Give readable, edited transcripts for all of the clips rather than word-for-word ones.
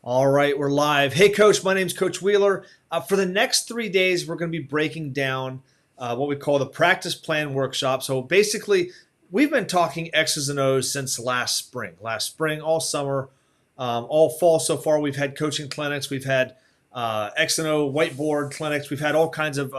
All right, we're live. Hey, Coach, my name's Coach Wheeler. For the next 3 days, we're going to be breaking down what we call the practice plan workshop. So basically, we've been talking X's and O's since last spring. Last spring, all summer, all fall so far, we've had coaching clinics. We've had X and O whiteboard clinics. We've had all kinds of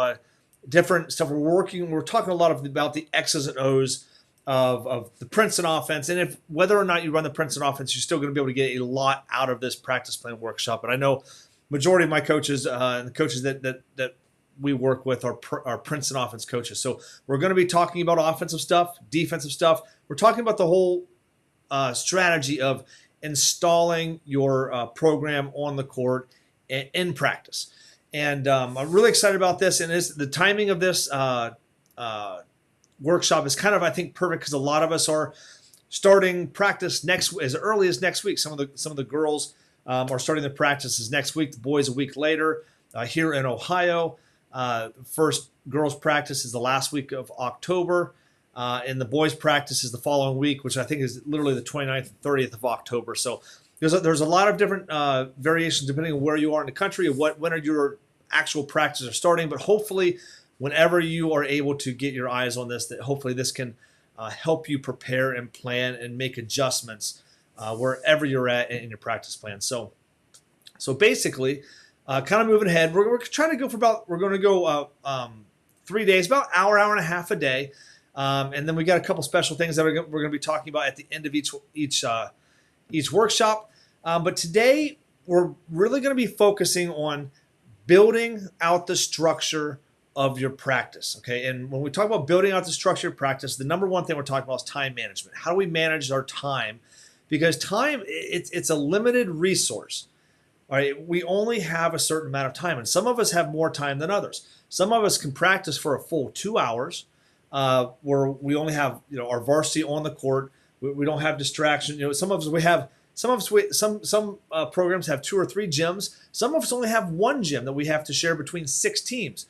different stuff. We're talking a lot about the X's and O's of the Princeton offense. And if whether or not you run the Princeton offense, you're still going to be able to get a lot out of this practice plan workshop. And I know majority of my coaches and the coaches that we work with are Princeton offense coaches. So we're going to be talking about offensive stuff, defensive stuff. We're talking about the whole strategy of installing your program on the court in practice. And I'm really excited about this. And the timing of this workshop is kind of, I think, perfect because a lot of us are starting practice as early as next week. Some of the girls are starting the practices next week. The boys a week later. Here in Ohio, first girls practice is the last week of October, and the boys practice is the following week, which I think is literally the 29th and 30th of October. So there's a lot of different variations depending on where you are in the country and when are your actual practices are starting. But hopefully, whenever you are able to get your eyes on this, that hopefully this can help you prepare and plan and make adjustments wherever you're at in your practice plan. So basically, kind of moving ahead, we're trying to go we're going to go 3 days, about hour and a half a day. And then we got a couple special things that we're going to be talking about at the end of each workshop. But today, we're really going to be focusing on building out the structure of your practice, okay? And when we talk about building out the structure of practice, the number one thing we're talking about is time management. How do we manage our time? Because time, it's a limited resource, all right? We only have a certain amount of time, and some of us have more time than others. Some of us can practice for a full 2 hours, where we only have our varsity on the court. We don't have distraction. Some programs have 2 or 3 gyms. Some of us only have one gym that we have to share between 6 teams.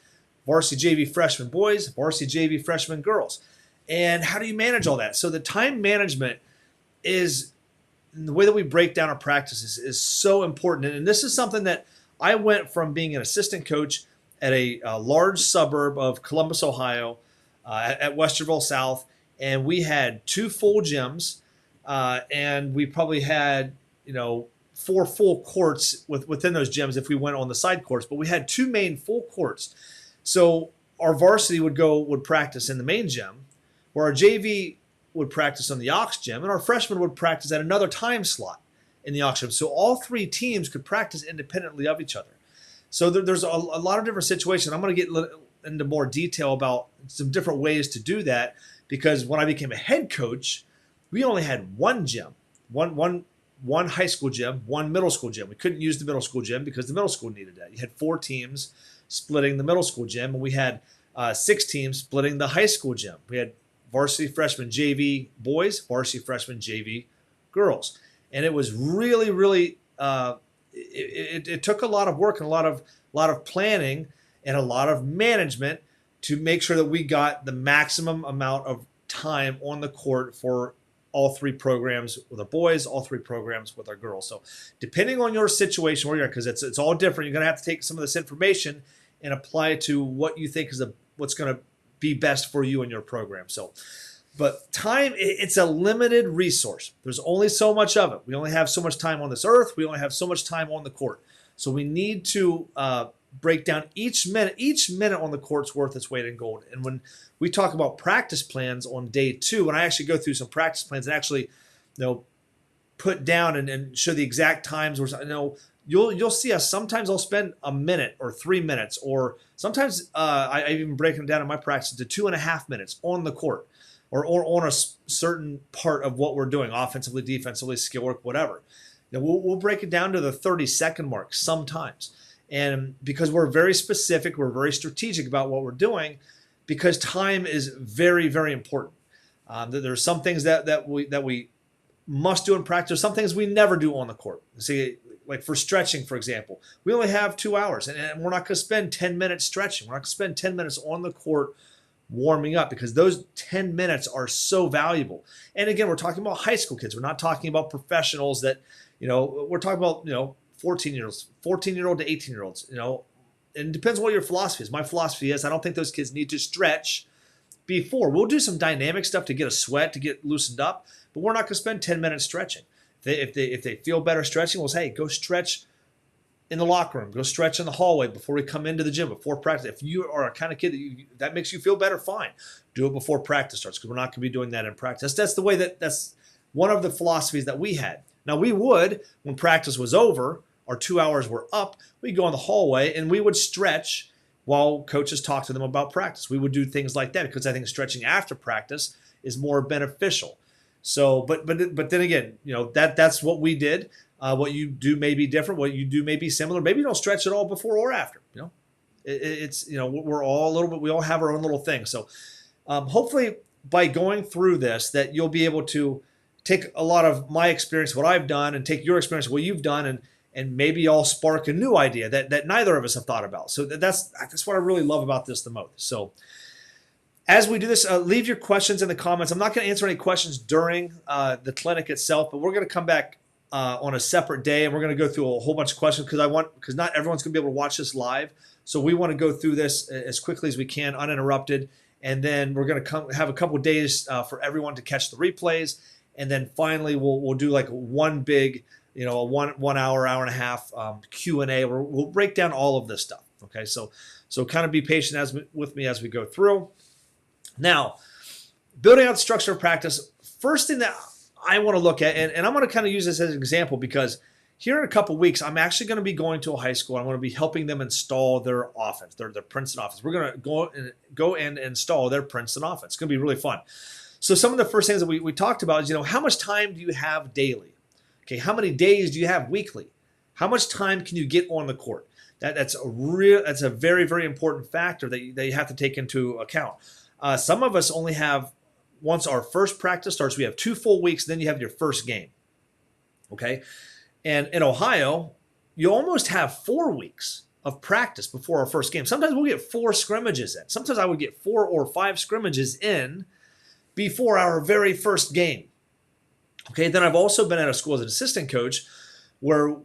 Varsity JV freshman boys, varsity JV freshman girls. And how do you manage all that? So the time management is the way that we break down our practices is so important. And this is something that I went from being an assistant coach at a large suburb of Columbus, Ohio, at Westerville South, and we had 2 full gyms, and we probably had 4 full courts within those gyms if we went on the side courts, but we had 2 main full courts. So our varsity would practice in the main gym, where our JV would practice on the aux gym, and our freshmen would practice at another time slot in the aux gym. So all 3 teams could practice independently of each other. So there's a lot of different situations. I'm going to get into more detail about some different ways to do that, because when I became a head coach, we only had one gym, one high school gym, one middle school gym. We couldn't use the middle school gym because the middle school needed that. You had 4 teams splitting the middle school gym, and we had 6 teams splitting the high school gym. We had varsity freshman JV boys, varsity freshman JV girls, and it was really, really it took a lot of work and a lot of planning and a lot of management to make sure that we got the maximum amount of time on the court for all 3 programs with our boys, all 3 programs with our girls. So depending on your situation where you're at, because it's all different, you're going to have to take some of this information and apply it to what you think is what's going to be best for you and your program. So, but time, it's a limited resource. There's only so much of it. We only have so much time on this earth. We only have so much time on the court. So we need to break down each minute. Each minute on the court's worth its weight in gold. And when we talk about practice plans on day 2, and I actually go through some practice plans and actually, put down and show the exact times. Or you'll see us. Sometimes I'll spend a minute or 3 minutes, or sometimes I even break them down in my practice to 2.5 minutes on the court, or on a certain part of what we're doing, offensively, defensively, skill work, whatever. We'll break it down to the 30-second mark sometimes. And because we're very specific, we're very strategic about what we're doing, because time is very, very important. There's some things that we must do in practice. Some things we never do on the court. See, like for stretching, for example, we only have 2 hours, and we're not going to spend 10 minutes stretching. We're not going to spend 10 minutes on the court warming up, because those 10 minutes are so valuable. And again, we're talking about high school kids. We're not talking about professionals that, we're talking about, 14-year-old to 18-year-olds. And it depends what your philosophy is. My philosophy is I don't think those kids need to stretch before. We'll do some dynamic stuff to get a sweat, to get loosened up, but we're not going to spend 10 minutes stretching. If they feel better stretching, we'll say, hey, go stretch in the locker room, go stretch in the hallway before we come into the gym, before practice. If you are a kind of kid that makes you feel better, fine. Do it before practice starts, because we're not going to be doing that in practice. That's the way that's one of the philosophies that we had. Now, we would, when practice was over, our 2 hours were up, we'd go in the hallway and we would stretch while coaches talked to them about practice. We would do things like that because I think stretching after practice is more beneficial. So, but then again, that's what we did. What you do may be different. What you do may be similar. Maybe you don't stretch at all before or after. It's we're all a little bit. We all have our own little thing. So, hopefully, by going through this, that you'll be able to take a lot of my experience, what I've done, and take your experience, what you've done, and maybe I'll spark a new idea that neither of us have thought about. So that's what I really love about this the most. So as we do this, leave your questions in the comments. I'm not going to answer any questions during the clinic itself, but we're going to come back on a separate day, and we're going to go through a whole bunch of questions because not everyone's going to be able to watch this live. So we want to go through this as quickly as we can, uninterrupted, and then we're going to have a couple of days for everyone to catch the replays, and then finally we'll do like one big, a 1 hour, hour and a half Q&A where we'll break down all of this stuff. Okay, so kind of be patient with me as we go through. Now, building out the structure of practice, first thing that I want to look at, and I'm going to kind of use this as an example because here in a couple of weeks, I'm actually going to be going to a high school. I'm going to be helping them install their offense, their Princeton offense. We're going to go and install their Princeton offense. It's going to be really fun. So some of the first things that we talked about is, how much time do you have daily? Okay, how many days do you have weekly? How much time can you get on the court? That's a very, very important factor that you have to take into account. Some of us only have, once our first practice starts, we have 2 full weeks, then you have your first game. Okay? And in Ohio, you almost have 4 weeks of practice before our first game. Sometimes we'll get 4 scrimmages in. Sometimes I would get 4 or 5 scrimmages in before our very first game. Okay, then I've also been at a school as an assistant coach where,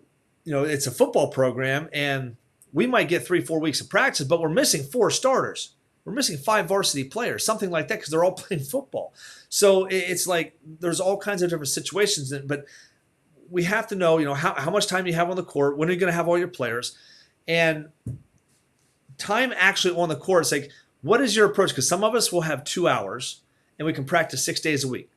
it's a football program and we might get 3-4 weeks of practice, but we're missing 4 starters. We're missing 5 varsity players, something like that, because they're all playing football. So it's like there's all kinds of different situations, but we have to know, how much time you have on the court, when are you going to have all your players, and time actually on the court. It's like, what is your approach? Because some of us will have 2 hours and we can practice 6 days a week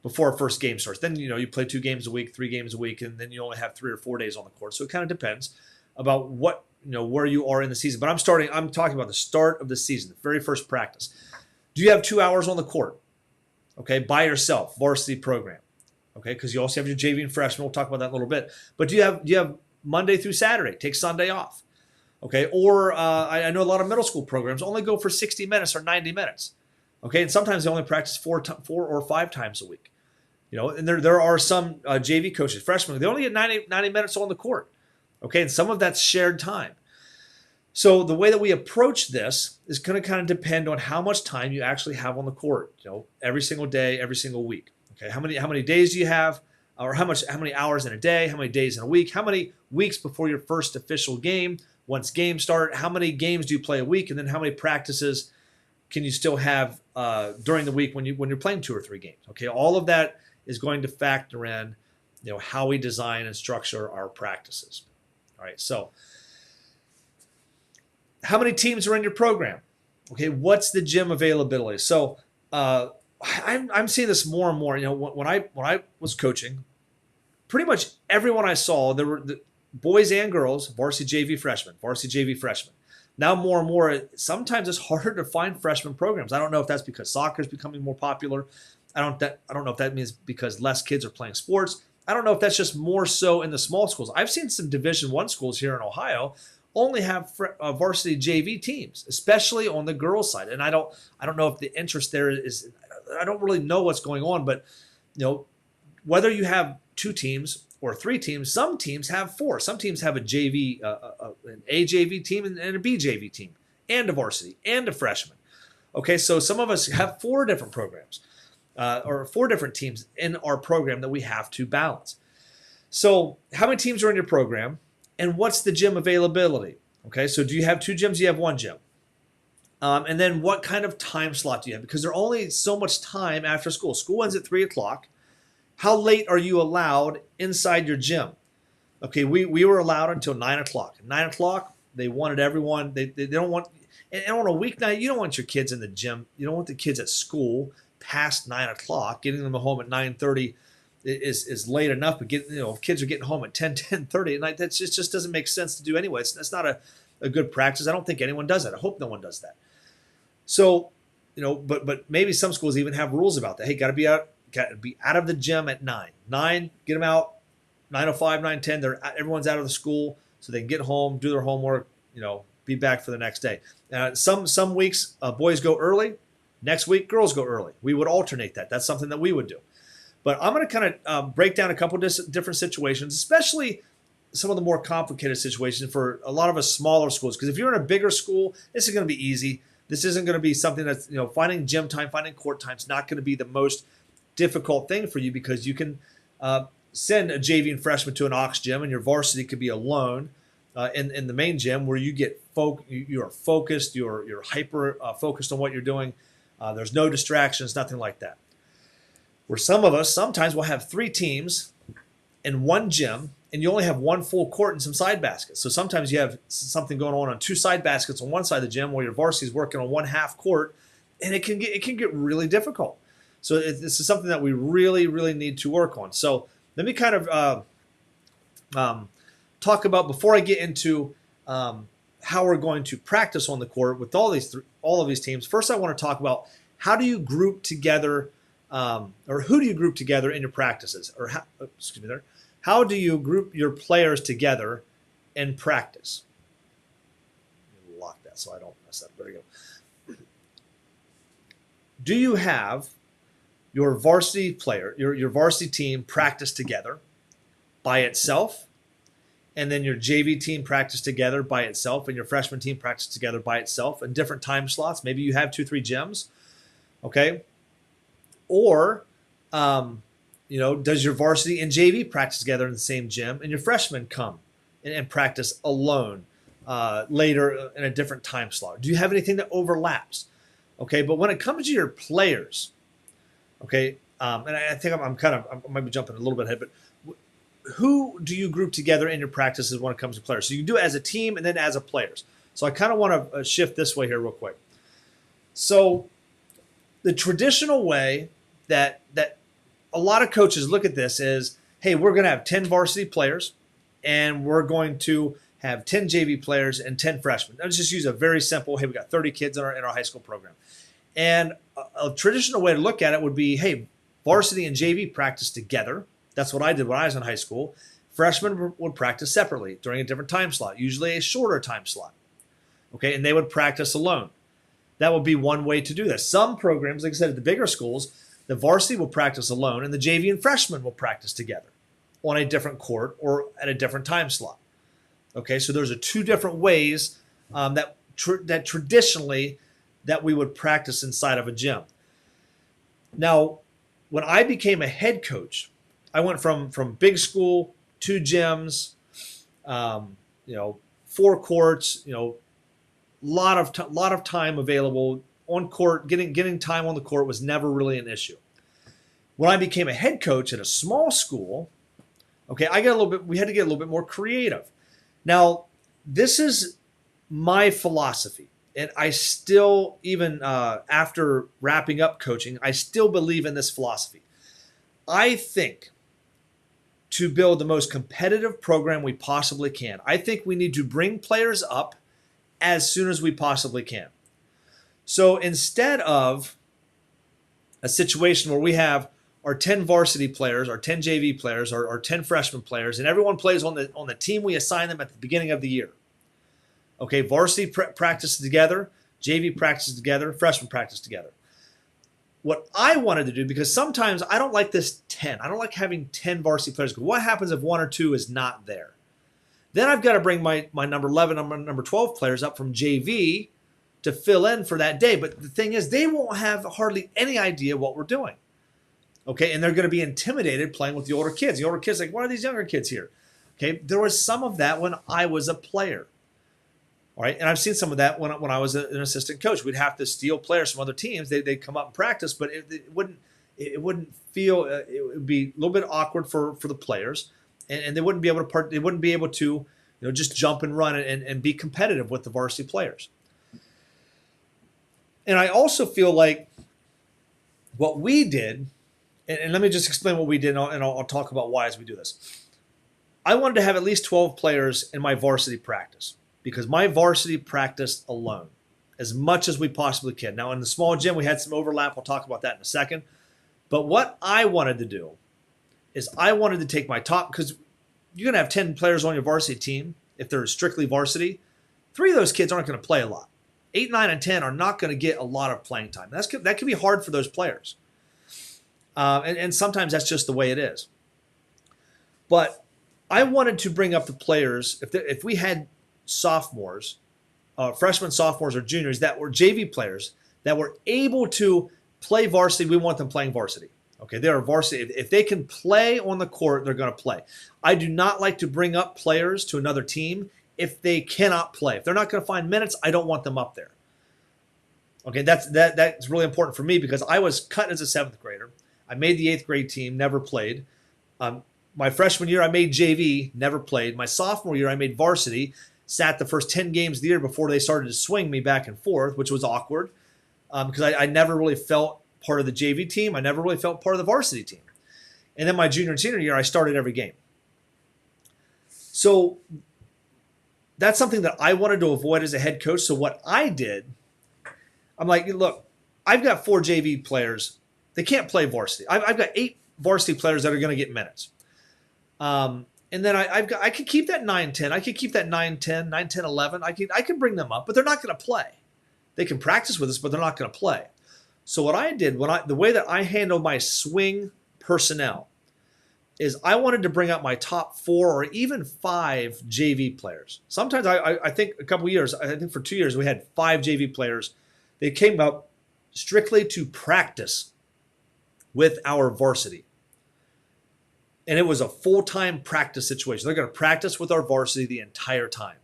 before our first game starts. Then, you play 2 games a week, 3 games a week, and then you only have 3 or 4 days on the court. So it kind of depends about what, where you are in the season. But I'm talking about the start of the season, the very first practice. Do you have 2 hours on the court? Okay, by yourself, varsity program. Okay, because you also have your JV and freshman. We'll talk about that in a little bit. But do you have Monday through Saturday? Take Sunday off. Okay, or I know a lot of middle school programs only go for 60 minutes or 90 minutes. Okay, and sometimes they only practice 4 or 5 times a week. And there are some JV coaches, freshmen, they only get 90 minutes on the court. Okay, and some of that's shared time. So the way that we approach this is going to kind of depend on how much time you actually have on the court, every single day, every single week. Okay, how many days do you have, or how many hours in a day, how many days in a week, how many weeks before your first official game, once games start, how many games do you play a week, and then how many practices can you still have during the week when you're playing 2 or 3 games? Okay, all of that is going to factor in, how we design and structure our practices. All right, so how many teams are in your program? Okay, what's the gym availability? So I'm seeing this more and more. When I was coaching, pretty much everyone I saw, there were the boys and girls, varsity JV freshmen. Now more and more, sometimes it's harder to find freshman programs. I don't know if that's because soccer is becoming more popular. I don't know if that means because less kids are playing sports. I don't know if that's just more so in the small schools. I've seen some Division I schools here in Ohio only have varsity JV teams, especially on the girls' side. And I don't know if the interest there is. I don't really know what's going on, but whether you have 2 teams or 3 teams, some teams have 4. Some teams have a JV, an A JV team and a B JV team, and a varsity and a freshman. Okay, so some of us have 4 different programs. Or 4 different teams in our program that we have to balance. So how many teams are in your program? And what's the gym availability? Okay, so do you have 2 gyms? Do you have 1 gym? And then what kind of time slot do you have? Because there's only so much time after school. School ends at 3 o'clock. How late are you allowed inside your gym? Okay, we were allowed until 9 o'clock. 9 o'clock, they wanted everyone. They don't want, and on a weeknight, you don't want your kids in the gym. You don't want the kids at school past 9 o'clock. Getting them home at 9:30 is late enough, but if kids are getting home at 10:30 at night, that just doesn't make sense to do anyway. That's not a good practice. I don't think anyone does that. I hope no one does that. So, but maybe some schools even have rules about that. Hey, got to be out of the gym at 9. 9, get them out. 9:05, 9:10. Everyone's out of the school, so they can get home, do their homework. Be back for the next day. Some weeks boys go early. Next week, girls go early. We would alternate that. That's something that we would do. But I'm going to kind of break down a couple different situations, especially some of the more complicated situations for a lot of us smaller schools. Because if you're in a bigger school, this is going to be easy. This isn't going to be something that's, finding gym time, finding court time is not going to be the most difficult thing for you, because you can send a JV and freshman to an aux gym, and your varsity could be alone in the main gym, where you get you are focused, you're hyper focused on what you're doing. There's no distractions, nothing like that. Where some of us sometimes will have 3 teams in 1 gym, and you only have 1 full court and some side baskets. So sometimes you have something going on 2 side baskets on one side of the gym, while your varsity is working on 1 half court, and it can get really difficult. So this is something that we really, really need to work on. So let me kind of talk about, before I get into how we're going to practice on the court with all of these teams. First, I want to talk about how do you group together, or who do you group together in your practices, or how do you group your players together in practice? Lock that so I don't mess up. There we go. Do you have your varsity player, your varsity team practice together by itself, and then your JV team practice together by itself, and your freshman team practice together by itself in different time slots? Maybe you have 2-3 gyms, okay? Or, does your varsity and JV practice together in the same gym, and your freshmen come and practice alone later in a different time slot? Do you have anything that overlaps? Okay, but when it comes to your players, okay, and I think I might be jumping a little bit ahead, but who do you group together in your practices when it comes to players? So you can do it as a team and then as a players. So I kind of want to shift this way here real quick. So the traditional way that a lot of coaches look at this is, hey, we're going to have 10 varsity players, and we're going to have 10 JV players and 10 freshmen. Let's just use a very simple, hey, we got 30 kids in our high school program. And a traditional way to look at it would be, hey, varsity and JV practice together. That's what I did when I was in high school. Freshmen would practice separately during a different time slot, usually a shorter time slot. Okay, and they would practice alone. That would be one way to do this. Some programs, like I said, at the bigger schools, the varsity will practice alone, and the JV and freshmen will practice together on a different court or at a different time slot. Okay, so those are 2 different ways that traditionally that we would practice inside of a gym. Now, when I became a head coach, I went from big school, 2 gyms, 4 courts, lot of time available on court. Getting time on the court was never really an issue. When I became a head coach at a small school, okay, we had to get a little bit more creative. Now, this is my philosophy, and I still, even after wrapping up coaching, I still believe in this philosophy. I think to build the most competitive program we possibly can, I think we need to bring players up as soon as we possibly can. So instead of a situation where we have our 10 varsity players, our 10 JV players, our 10 freshman players, and everyone plays on the team we assign them at the beginning of the year. Okay, varsity practices together, JV practices together, freshman practice together. What I wanted to do, because sometimes I don't like this 10. I don't like having 10 varsity players. What happens if 1 or 2 is not there? Then I've got to bring my number 11, number 12 players up from JV to fill in for that day. But the thing is, they won't have hardly any idea what we're doing. Okay, and they're going to be intimidated playing with the older kids. The older kids are like, why are these younger kids here? Okay, there was some of that when I was a player. All right, and I've seen some of that when I was an assistant coach. We'd have to steal players from other teams. They'd come up and practice, but it wouldn't feel it would be a little bit awkward for the players, and they wouldn't be able to they wouldn't be able to just jump and run and be competitive with the varsity players. And I also feel like what we did, and let me just explain what we did, and I'll talk about why as we do this. I wanted to have at least 12 players in my varsity practice, because my varsity practiced alone as much as we possibly can. Now, in the small gym, we had some overlap. We'll talk about that in a second. But what I wanted to do is I wanted to take my top, because you're going to have 10 players on your varsity team if they're strictly varsity. 3 of those kids aren't going to play a lot. 8, 9, and 10 are not going to get a lot of playing time. That can be hard for those players. And sometimes that's just the way it is. But I wanted to bring up the players, if we had sophomores, freshmen, sophomores, or juniors that were JV players that were able to play varsity, we want them playing varsity. Okay, they are varsity. If they can play on the court, they're going to play. I do not like to bring up players to another team if they cannot play. If they're not going to find minutes, I don't want them up there. Okay, that's really important for me, because I was cut as a 7th grader. I made the 8th grade team, never played. My freshman year, I made JV, never played. My sophomore year, I made varsity, sat the first 10 games of the year before they started to swing me back and forth, which was awkward, because I never really felt part of the JV team. I never really felt part of the varsity team. And then my junior and senior year, I started every game. So that's something that I wanted to avoid as a head coach. So what I did, I'm like, look, I've got 4 JV players. They can't play varsity. I've got 8 varsity players that are going to get minutes. And then I could keep that 9-10. I could keep that 9-10, 9-10, 11. I can bring them up, but they're not going to play. They can practice with us, but they're not going to play. So what I did, the way that I handle my swing personnel is I wanted to bring up my top 4 or even 5 JV players. Sometimes I think a couple years, I think for 2 years, we had 5 JV players. They came up strictly to practice with our varsity. And it was a full-time practice situation. They're going to practice with our varsity the entire time,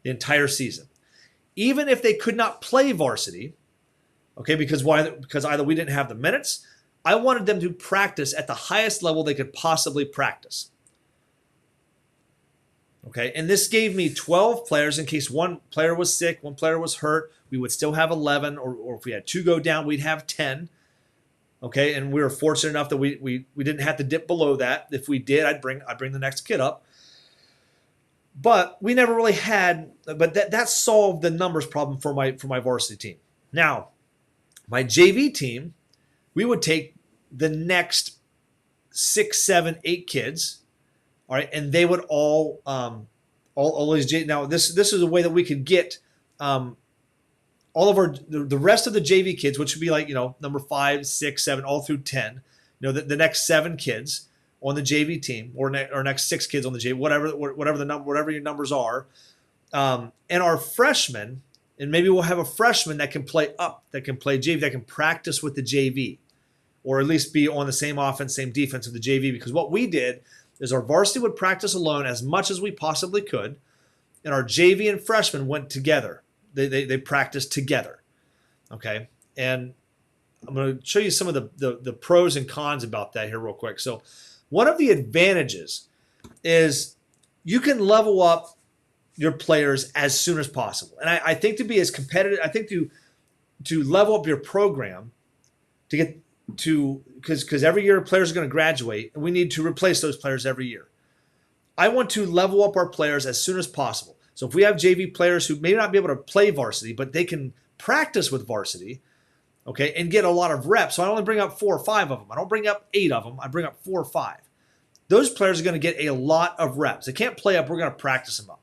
the entire season. Even if they could not play varsity, okay, because either we didn't have the minutes, I wanted them to practice at the highest level they could possibly practice. Okay, and this gave me 12 players in case one player was sick, one player was hurt. We would still have 11, or if we had 2 go down, we'd have 10. Okay, and we were fortunate enough that we didn't have to dip below that. If we did, I'd bring the next kid up. But we never really had. But that solved the numbers problem for my varsity team. Now, my JV team, we would take the next 6, 7, 8 kids, all right, and they would all these. Now this is a way that we could get all of the rest of the JV kids, which would be like number 5, 6, 7, all through 10. The next 7 kids on the JV team, or next 6 kids on the JV, whatever your numbers are, and our freshmen. And maybe we'll have a freshman that can play up, that can play JV, that can practice with the JV, or at least be on the same offense, same defense of the JV. Because what we did is our varsity would practice alone as much as we possibly could, and our JV and freshmen went together. They practiced together, okay? And I'm going to show you some of the pros and cons about that here real quick. So one of the advantages is you can level up your players as soon as possible. And I think to be as competitive, I think to level up your program to get to, because every year players are going to graduate and we need to replace those players every year. I want to level up our players as soon as possible. So if we have JV players who may not be able to play varsity, but they can practice with varsity, okay, and get a lot of reps. So I only bring up 4 or 5 of them. I don't bring up 8 of them. I bring up 4 or 5. Those players are going to get a lot of reps. They can't play up. We're going to practice them up.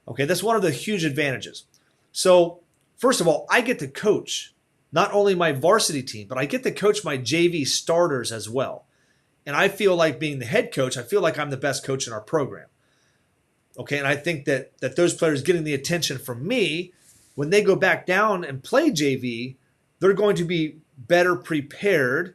Okay, that's one of the huge advantages. So first of all, I get to coach not only my varsity team, but I get to coach my JV starters as well. And I feel like being the head coach, I feel like I'm the best coach in our program. Okay, and I think that those players getting the attention from me, when they go back down and play JV, they're going to be better prepared,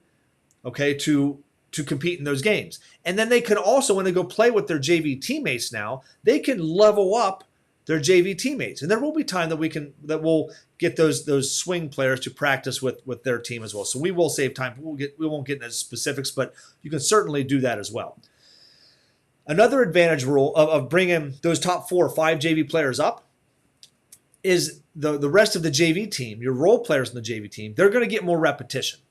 okay, to to compete in those games. And then they can also, when they go play with their JV teammates now, they can level up their JV teammates. And there will be time that we'll get those swing players to practice with their team as well. So we will save time. We won't get into specifics, but you can certainly do that as well. Another advantage rule of bringing those top 4 or 5 JV players up is the rest of the JV team, your role players in the JV team, they're going to get more repetition.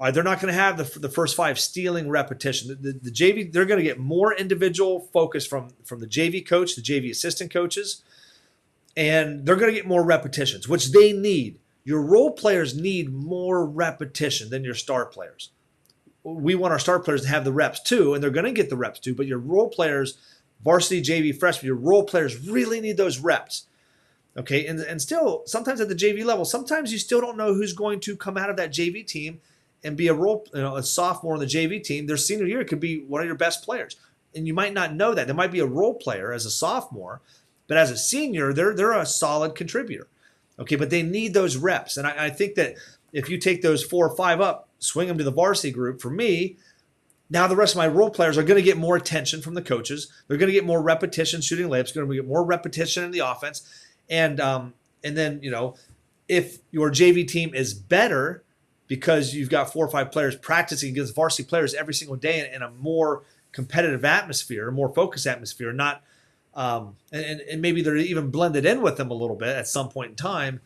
All right, they're not going to have the first 5 stealing repetition. The JV, they're going to get more individual focus from the JV coach, the JV assistant coaches, and they're going to get more repetitions, which they need. Your role players need more repetition than your star players. We want our star players to have the reps too, and they're going to get the reps too, but your role players, varsity, JV, freshman, your role players really need those reps. Okay, and still, sometimes at the JV level, sometimes you still don't know who's going to come out of that JV team and be a sophomore on the JV team. Their senior year could be one of your best players, and you might not know that. There might be a role player as a sophomore, but as a senior, they're a solid contributor. Okay, but they need those reps, and I think that if you take those 4 or 5 up, swing them to the varsity group, for me, now the rest of my role players are going to get more attention from the coaches. They're going to get more repetition shooting layups. Going to get more repetition in the offense, and then if your JV team is better, because you've got 4 or 5 players practicing against varsity players every single day in a more competitive atmosphere, a more focused atmosphere, not and maybe they're even blended in with them a little bit at some point in time.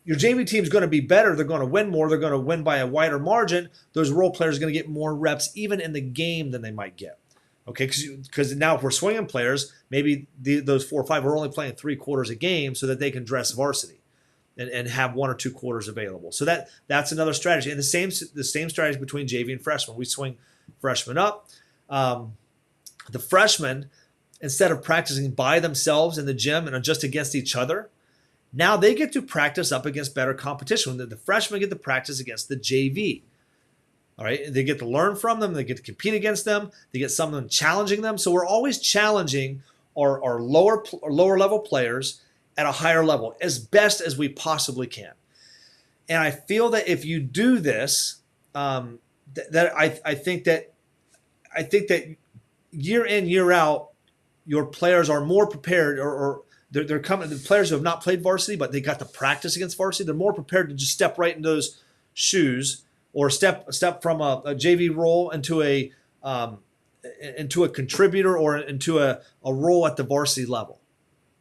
Your JV team is going to be better. They're going to win more. They're going to win by a wider margin. Those role players are going to get more reps even in the game than they might get. Okay, because now if we're swinging players, maybe those 4 or 5 are only playing 3 quarters a game so that they can dress varsity and have 1 or 2 quarters available. So that's another strategy. And the same strategy between JV and freshman. We swing freshmen up. The freshmen, instead of practicing by themselves in the gym and just against each other, now they get to practice up against better competition. The freshmen get to practice against the JV. All right, they get to learn from them. They get to compete against them. They get someone challenging them. So we're always challenging our lower level players at a higher level as best as we possibly can. And I feel that if you do this, I think that year in, year out, your players are more prepared, or they're coming. The players who have not played varsity, but they got to practice against varsity, they're more prepared to just step right into those shoes, or step from a JV role into a contributor, or into a role at the varsity level.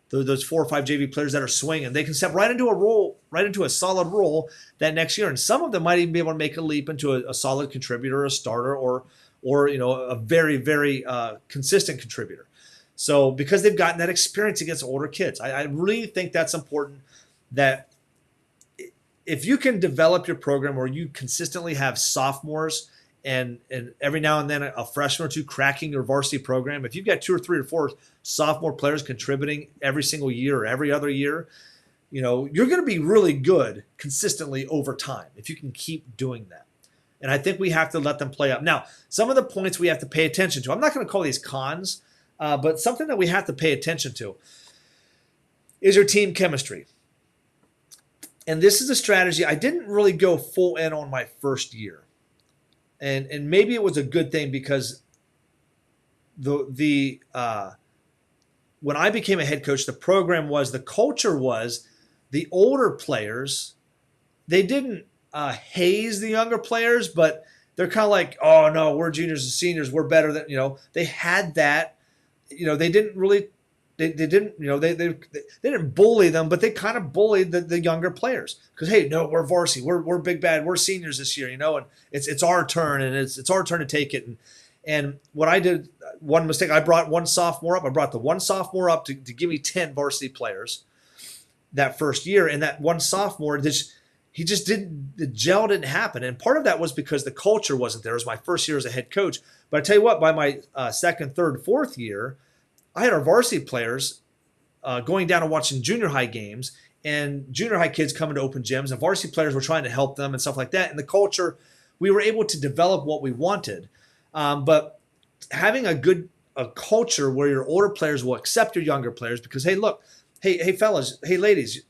Those 4 or 5 JV players that are swinging, they can step right into a role, right into a solid role that next year. And some of them might even be able to make a leap into a solid contributor, a starter, or a very, very consistent contributor. So because they've gotten that experience against older kids, I really think that's important, that if you can develop your program where you consistently have sophomores and every now and then a freshman or 2 cracking your varsity program, if you've got 2 or 3 or 4 sophomore players contributing every single year or every other year, you're going to be really good consistently over time if you can keep doing that. And I think we have to let them play up. Now, some of the points we have to pay attention to, I'm not going to call these cons, but something that we have to pay attention to is your team chemistry. And this is a strategy I didn't really go full in on my first year. And maybe it was a good thing, because when I became a head coach, the culture was the older players, they didn't haze the younger players, but they're kind of like, oh no, we're juniors and seniors, we're better than, they had that, they didn't really, they didn't, they didn't bully them, but they kind of bullied the younger players, because, hey, no, we're varsity, we're big bad, we're seniors this year, and it's our turn, and it's our turn to take it. And what I did, one mistake, I brought one sophomore up. I brought the one sophomore up to give me 10 varsity players that first year, and that one sophomore, the gel didn't happen. And part of that was because the culture wasn't there. It was my first year as a head coach. But I tell you what, by my second, third, fourth year, I had our varsity players going down and watching junior high games, and junior high kids coming to open gyms, and varsity players were trying to help them and stuff like that. And the culture, we were able to develop what we wanted. But having a culture where your older players will accept your younger players, because, hey, look, hey fellas, hey ladies,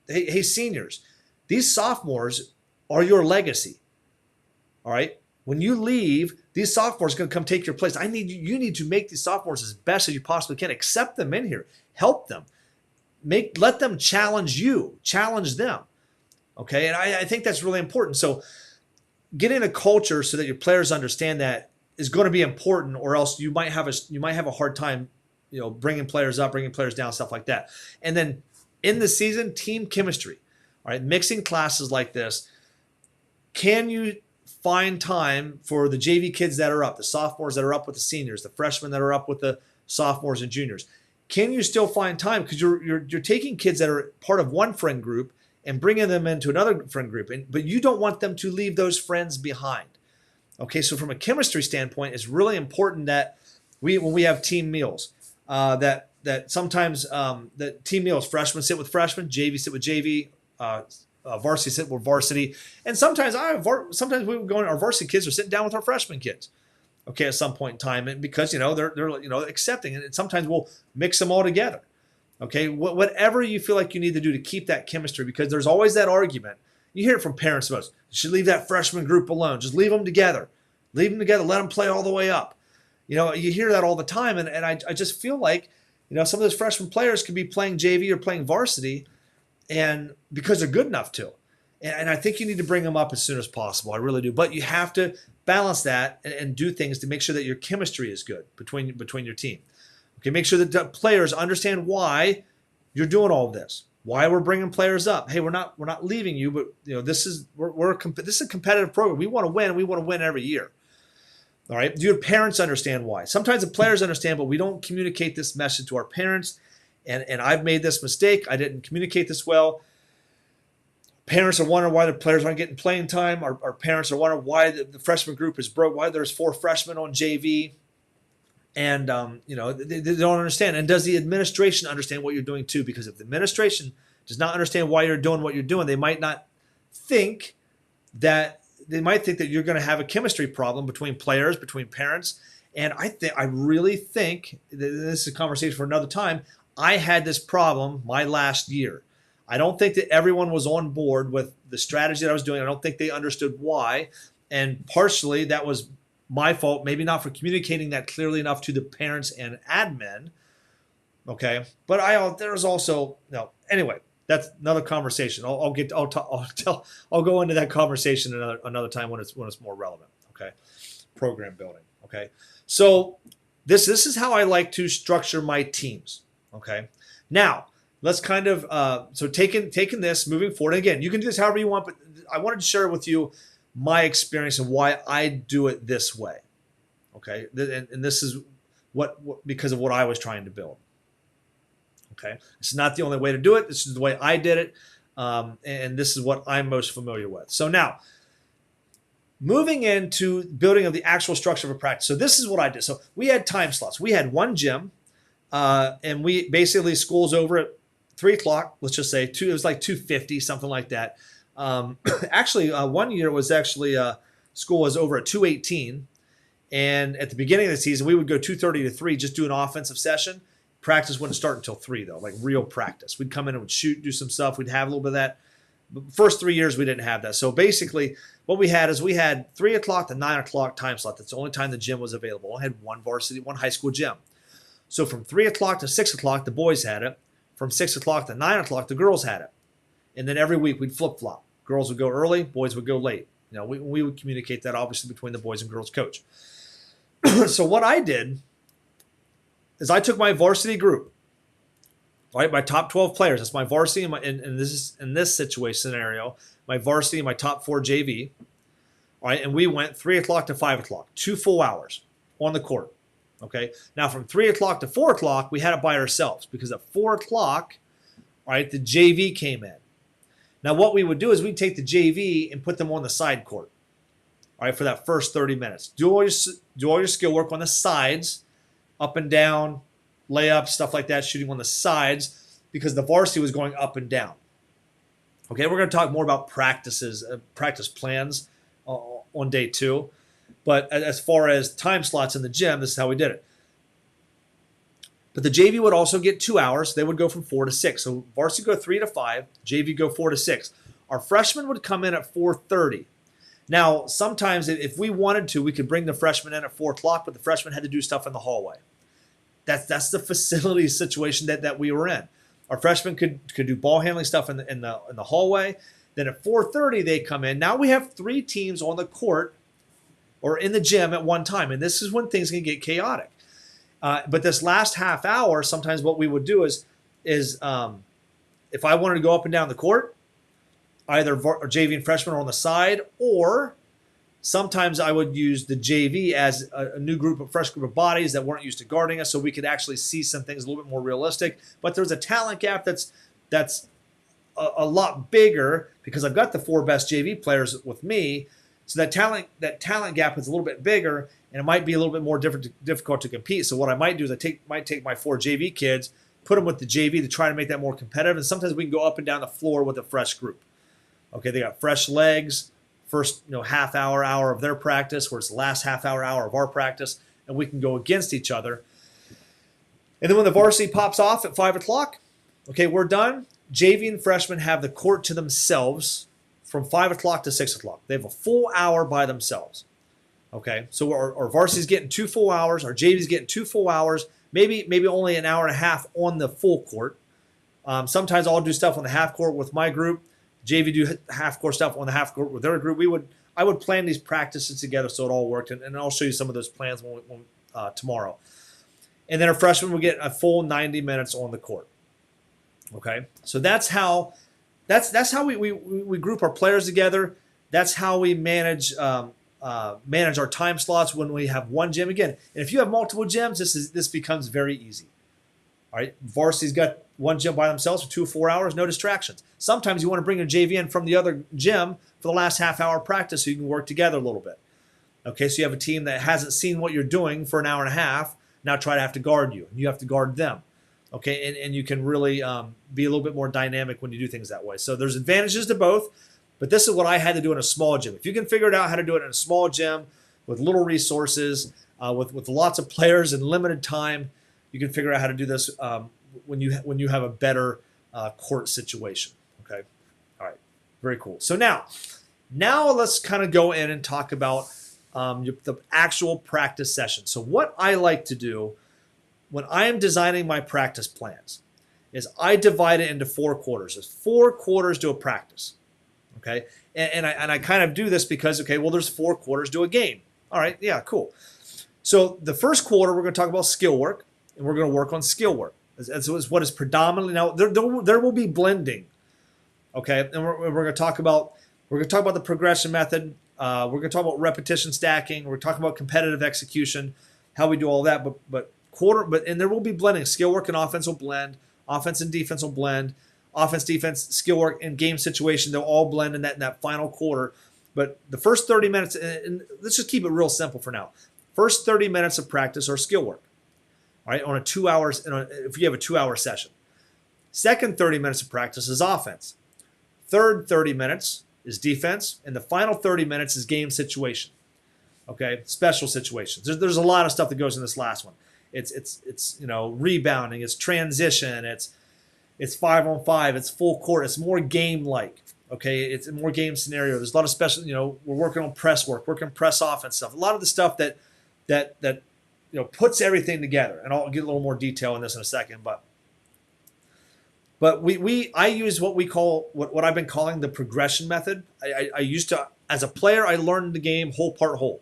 hey seniors, these sophomores are your legacy. All right. When you leave, these sophomores are going to come take your place. You need to make these sophomores as best as you possibly can. Accept them in here. Help them. Let them challenge you. Challenge them. Okay, and I think that's really important. So getting a culture so that your players understand that is going to be important, or else you might have a hard time, bringing players up, bringing players down, stuff like that. And then in the season, team chemistry. All right, mixing classes like this. Can you find time for the JV kids that are up, the sophomores that are up with the seniors, the freshmen that are up with the sophomores and juniors? Can you still find time? Because you're taking kids that are part of one friend group and bringing them into another friend group, but you don't want them to leave those friends behind. Okay, so from a chemistry standpoint, it's really important that when we have team meals, that sometimes that team meals, freshmen sit with freshmen, JV sit with JV, varsity sit with varsity, and sometimes we would go in, our varsity kids are sitting down with our freshman kids. Okay, at some point in time, and because they're accepting it, and sometimes we'll mix them all together. Okay, whatever you feel like you need to do to keep that chemistry, because there's always that argument. You hear it from parents about, you should leave that freshman group alone. Just leave them together. Leave them together. Let them play all the way up. You hear that all the time, and I just feel like, some of those freshman players could be playing JV or playing varsity, and because they're good enough to. And I think you need to bring them up as soon as possible. I really do. But you have to balance that and do things to make sure that your chemistry is good between your team. Okay, make sure that the players understand why you're doing all of this, why we're bringing players up. Hey, we're not leaving you, but this is a competitive program. We want to win. We want to win every year. All right. Do your parents understand why? Sometimes the players understand, but we don't communicate this message to our parents. And I've made this mistake. I didn't communicate this well. Parents are wondering why the players aren't getting playing time. Our parents are wondering why the freshman group is broke, why there's 4 freshmen on JV. And, they don't understand. And does the administration understand what you're doing too? Because if the administration does not understand why you're doing what you're doing, they might think that you're going to have a chemistry problem between players, between parents. And I really think this is a conversation for another time. I had this problem my last year. I don't think that everyone was on board with the strategy that I was doing. I don't think they understood why. And partially that was my fault, maybe not for communicating that clearly enough to the parents and admin. Okay. But there's also, anyway, that's another conversation. I'll go into that conversation another time when it's more relevant. Okay. Program building. Okay. So this is how I like to structure my teams. Okay. Now let's kind of, so taking this moving forward, and again, you can do this however you want, but I wanted to share with you my experience and why I do it this way. Okay. And this is because of what I was trying to build. Okay. It's not the only way to do it. This is the way I did it. And this is what I'm most familiar with. So now moving into building of the actual structure of a practice. So this is what I did. So we had time slots. We had one gym, and we basically, school's over at 3:00. Let's just say it was like 2:50, something like that. Actually, one year was actually school was over at 2:18, and at the beginning of the season we would go 2:30 to 3, just do an offensive session. Practice wouldn't start until 3 though, like real practice. We'd come in and would shoot, do some stuff. We'd have a little bit of that. But first 3 years we didn't have that. So basically, what we had is we had 3:00 to 9:00 time slot. That's the only time the gym was available. I had one high school gym. So from 3:00 to 6:00 the boys had it. From 6:00 to 9:00 the girls had it. And then every week we'd flip-flop. Girls would go early, boys would go late. We would communicate that obviously between the boys and girls coach. So what I did is I took my varsity group, right, my top 12 players. That's my varsity, and this is in this situation scenario, my varsity and my top 4 JV. All right, and we went 3:00 to 5:00, 2 full hours on the court. Okay. Now from 3:00 to 4:00, we had it by ourselves because at 4:00, all right, the JV came in. Now what we would do is we'd take the JV and put them on the side court, all right, for that first 30 minutes. Do all your skill work on the sides, up and down, layups, stuff like that, shooting on the sides, because the varsity was going up and down. Okay, we're going to talk more about practice plans on day 2. But as far as time slots in the gym, this is how we did it. But the JV would also get 2 hours. They would go from 4 to 6. So varsity go 3 to 5, JV go 4 to 6. Our freshmen would come in at 4:30. Now, sometimes if we wanted to, we could bring the freshmen in at 4 o'clock, but the freshmen had to do stuff in the hallway. That's the facility situation that we were in. Our freshmen could do ball handling stuff in the hallway. Then at 4:30 they come in. Now we have 3 teams on the court or in the gym at one time, and this is when things can get chaotic. But this last half hour, sometimes what we would do is if I wanted to go up and down the court, either JV and freshmen are on the side, or sometimes I would use the JV as a new group, a fresh group of bodies that weren't used to guarding us, so we could actually see some things a little bit more realistic. But there's a talent gap that's a lot bigger because I've got the 4 best JV players with me. So that talent gap is a little bit bigger, and it might be a little bit more difficult to compete. So what I might do is might take my 4 JV kids, put them with the JV to try to make that more competitive. And sometimes we can go up and down the floor with a fresh group. Okay, they got fresh legs. First, half hour of their practice, where it's the last half hour of our practice, and we can go against each other. And then when the varsity pops off at 5 o'clock, okay, we're done. JV and freshmen have the court to themselves from 5 o'clock to 6 o'clock. They have a full hour by themselves. Okay, so our varsity's getting 2 full hours, our JV's getting 2 full hours, maybe only an hour and a half on the full court. Sometimes I'll do stuff on the half court with my group. JV do half court stuff on the half court with their group. I would plan these practices together so it all worked, and I'll show you some of those plans tomorrow. And then our freshmen will get a full 90 minutes on the court. Okay, so that's how we group our players together. That's how we manage our time slots when we have one gym. Again, and if you have multiple gyms, this becomes very easy. All right, varsity's got one gym by themselves for 2 or 4 hours, no distractions. Sometimes you want to bring a JV in from the other gym for the last half hour of practice so you can work together a little bit. Okay, so you have a team that hasn't seen what you're doing for an hour and a half, now try to have to guard you. You have to guard them. Okay, and you can really be a little bit more dynamic when you do things that way. So there's advantages to both, but this is what I had to do in a small gym. If you can figure it out how to do it in a small gym with little resources, with lots of players and limited time, you can figure out how to do this when you have a better court situation. Okay, all right, very cool. So now let's kind of go in and talk about the actual practice session. So what I like to do when I am designing my practice plans is I divide it into 4 quarters. There's 4 quarters to a practice. Okay, and I kind of do this because there's 4 quarters to a game. All right, yeah, cool. So the first quarter we're going to talk about skill work. And we're going to work on skill work. As what is predominantly now. There will be blending, okay. And we're going to talk about the progression method. We're going to talk about repetition stacking. We're talking about competitive execution, how we do all that. And there will be blending. Skill work and offense will blend. Offense and defense will blend. Offense, defense, skill work, and game situation, they'll all blend in that final quarter. But the first 30 minutes, and let's just keep it real simple for now. First 30 minutes of practice are skill work. All right, on a 2 hours, if you have a 2-hour session. Second 30 minutes of practice is offense. Third 30 minutes is defense, and the final 30 minutes is game situation. Okay, special situations. There's a lot of stuff that goes in this last one. It's rebounding, it's transition, it's 5-on-5, it's full court, it's more game like. Okay, it's a more game scenario. There's a lot of special. We're working on press work, working press offense stuff. A lot of the stuff that puts everything together, and I'll get a little more detail on this in a second. But I use what I've been calling the progression method. I used to, as a player, I learned the game whole part whole.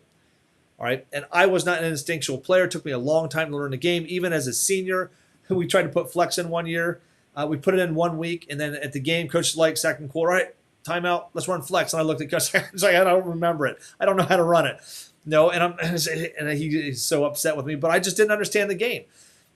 All right, and I was not an instinctual player. It took me a long time to learn the game. Even as a senior, we tried to put flex in 1 year. We put it in 1 week, and then at the game, coach was like, second quarter, all right, timeout, let's run flex. And I looked at coach, I was like, I don't remember it. I don't know how to run it. No, and he's so upset with me, but I just didn't understand the game.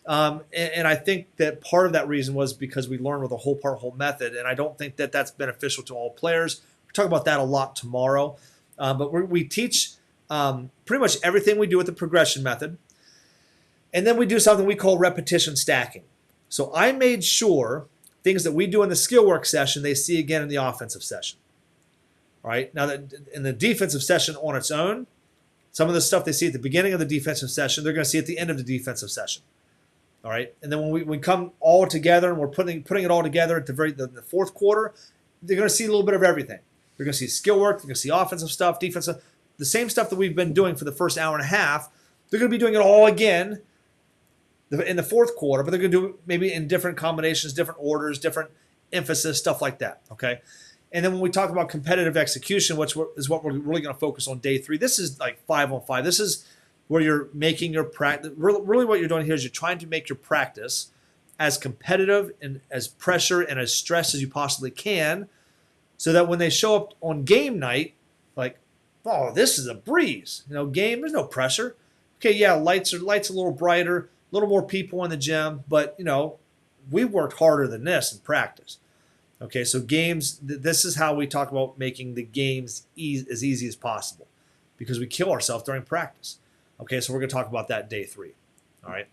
And I think that part of that reason was because we learned with a whole part whole method, and I don't think that that's beneficial to all players. We'll talk about that a lot tomorrow. But we teach pretty much everything we do with the progression method. And then we do something we call repetition stacking. So I made sure things that we do in the skill work session, they see again in the offensive session. All right, now that in the defensive session on its own, some of the stuff they see at the beginning of the defensive session, they're going to see at the end of the defensive session. All right, and then when we come all together and we're putting it all together at the fourth quarter, they're going to see a little bit of everything. They're going to see skill work. They're going to see offensive stuff, defensive, the same stuff that we've been doing for the first hour and a half. They're going to be doing it all again in the fourth quarter, but they're going to do it maybe in different combinations, different orders, different emphasis, stuff like that, okay? And then when we talk about competitive execution, which is what we're really going to focus on day 3, this is like 5-on-5. This is where you're making your practice. Really what you're doing here is you're trying to make your practice as competitive and as pressure and as stressed as you possibly can, so that when they show up on game night, like, oh, this is a breeze. Game, there's no pressure. Okay, yeah, lights a little brighter, a little more people in the gym, but, we worked harder than this in practice. Okay, so games, this is how we talk about making the games as easy as possible, because we kill ourselves during practice. Okay, so we're going to talk about that day 3. All right.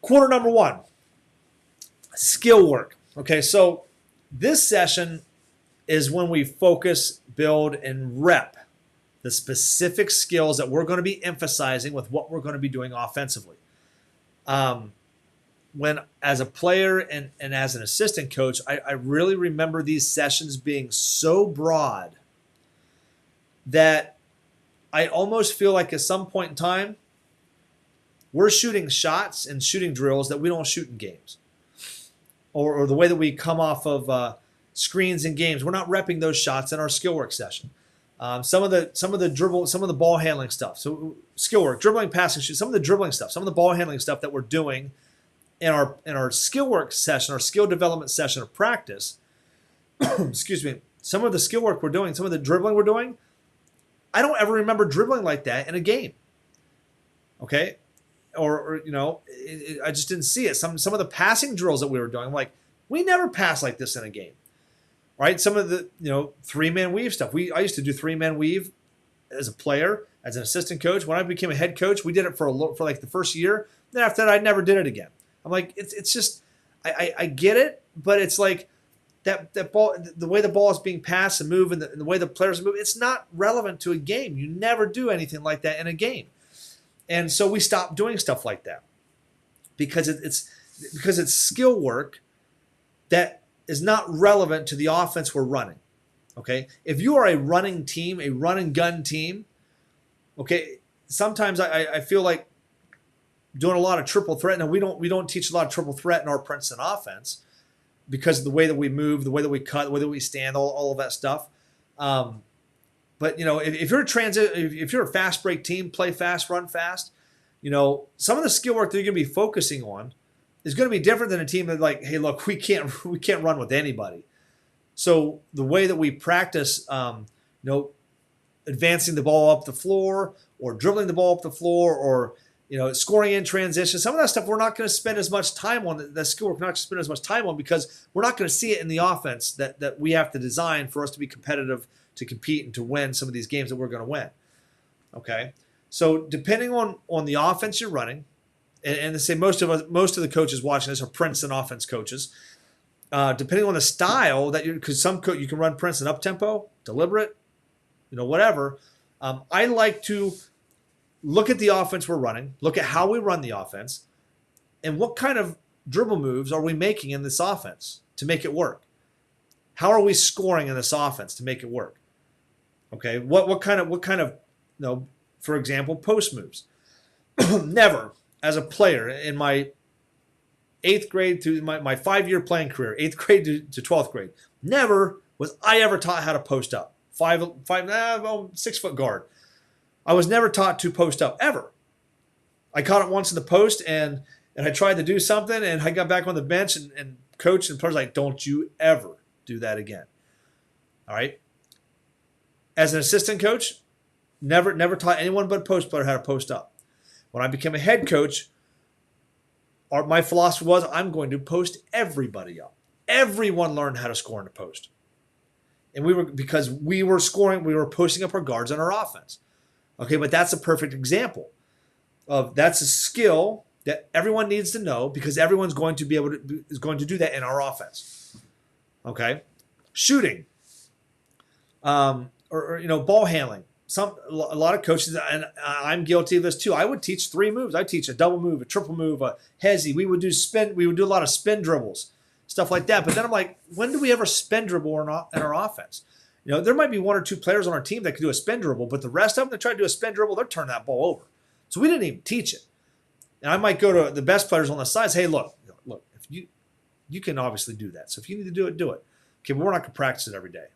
Quarter number 1, skill work. Okay, so this session is when we focus, build, and rep the specific skills that we're going to be emphasizing with what we're going to be doing offensively. When as a player and as an assistant coach, I really remember these sessions being so broad that I almost feel like at some point in time, we're shooting shots and shooting drills that we don't shoot in games. Or the way that we come off of screens in games, we're not repping those shots in our skill work session. Some of the dribble, some of the ball handling stuff. So skill work, dribbling, passing, shoot, some of the dribbling stuff, some of the ball handling stuff that we're doing in our skill work session, our skill development session of practice. Excuse me. Some of the skill work we're doing, some of the dribbling we're doing, I don't ever remember dribbling like that in a game. Okay, or I just didn't see it. Some of the passing drills that we were doing, I'm like, we never pass like this in a game. Right? Some of the 3-man weave stuff. I used to do 3-man weave as a player, as an assistant coach. When I became a head coach, we did it for like the first year. Then after that, I never did it again. I'm like, it's just, I get it, but it's like that ball, the way the ball is being passed and moved, and the way the players move, it's not relevant to a game. You never do anything like that in a game, and so we stopped doing stuff like that because it's skill work that is not relevant to the offense we're running. Okay, if you are a running team, a run and gun team, okay, sometimes I feel like doing a lot of triple threat. Now we don't teach a lot of triple threat in our Princeton offense because of the way that we move, the way that we cut, the way that we stand, all of that stuff. But if you're a fast break team, play fast, run fast. Some of the skill work that you're going to be focusing on is going to be different than a team that like, hey, look, we can't run with anybody. So the way that we practice, advancing the ball up the floor or dribbling the ball up the floor or scoring in transition, some of that stuff we're not going to spend as much time on. That skill work we're not going to spend as much time on because we're not going to see it in the offense that we have to design for us to be competitive, to compete, and to win some of these games that we're going to win. Okay, so depending on the offense you're running, and to say most of the coaches watching this are Princeton offense coaches. Depending on the style that because you can run Princeton up tempo, deliberate, whatever. I like to look at the offense we're running, look at how we run the offense, and what kind of dribble moves are we making in this offense to make it work? How are we scoring in this offense to make it work? Okay, what kind of for example, post moves. Never, as a player in my 8th grade to my 5-year playing career, 8th grade to 12th grade, never was I ever taught how to post up. 6 foot guard. I was never taught to post up ever. I caught it once in the post and I tried to do something and I got back on the bench and coach and players like, don't you ever do that again. All right. As an assistant coach, never taught anyone but a post player how to post up. When I became a head coach, my philosophy was I'm going to post everybody up. Everyone learned how to score in the post. And because we were scoring, we were posting up our guards on our offense. Okay, but that's a perfect example of that's a skill that everyone needs to know because everyone's going to do that in our offense. Okay, shooting, or ball handling. A lot of coaches, and I'm guilty of this too. I would teach 3 moves. I teach a double move, a triple move, a hezzy. We would do spin. We would do a lot of spin dribbles. stuff like that. But then I'm like, when do we ever spin dribble in our offense? There might be 1 or 2 players on our team that can do a spin dribble, but the rest of them that try to do a spin dribble, they're turning that ball over. So we didn't even teach it. And I might go to the best players on the sides. Hey, look, if you can obviously do that. So if you need to do it, do it. Okay, but we're not going to practice it every day.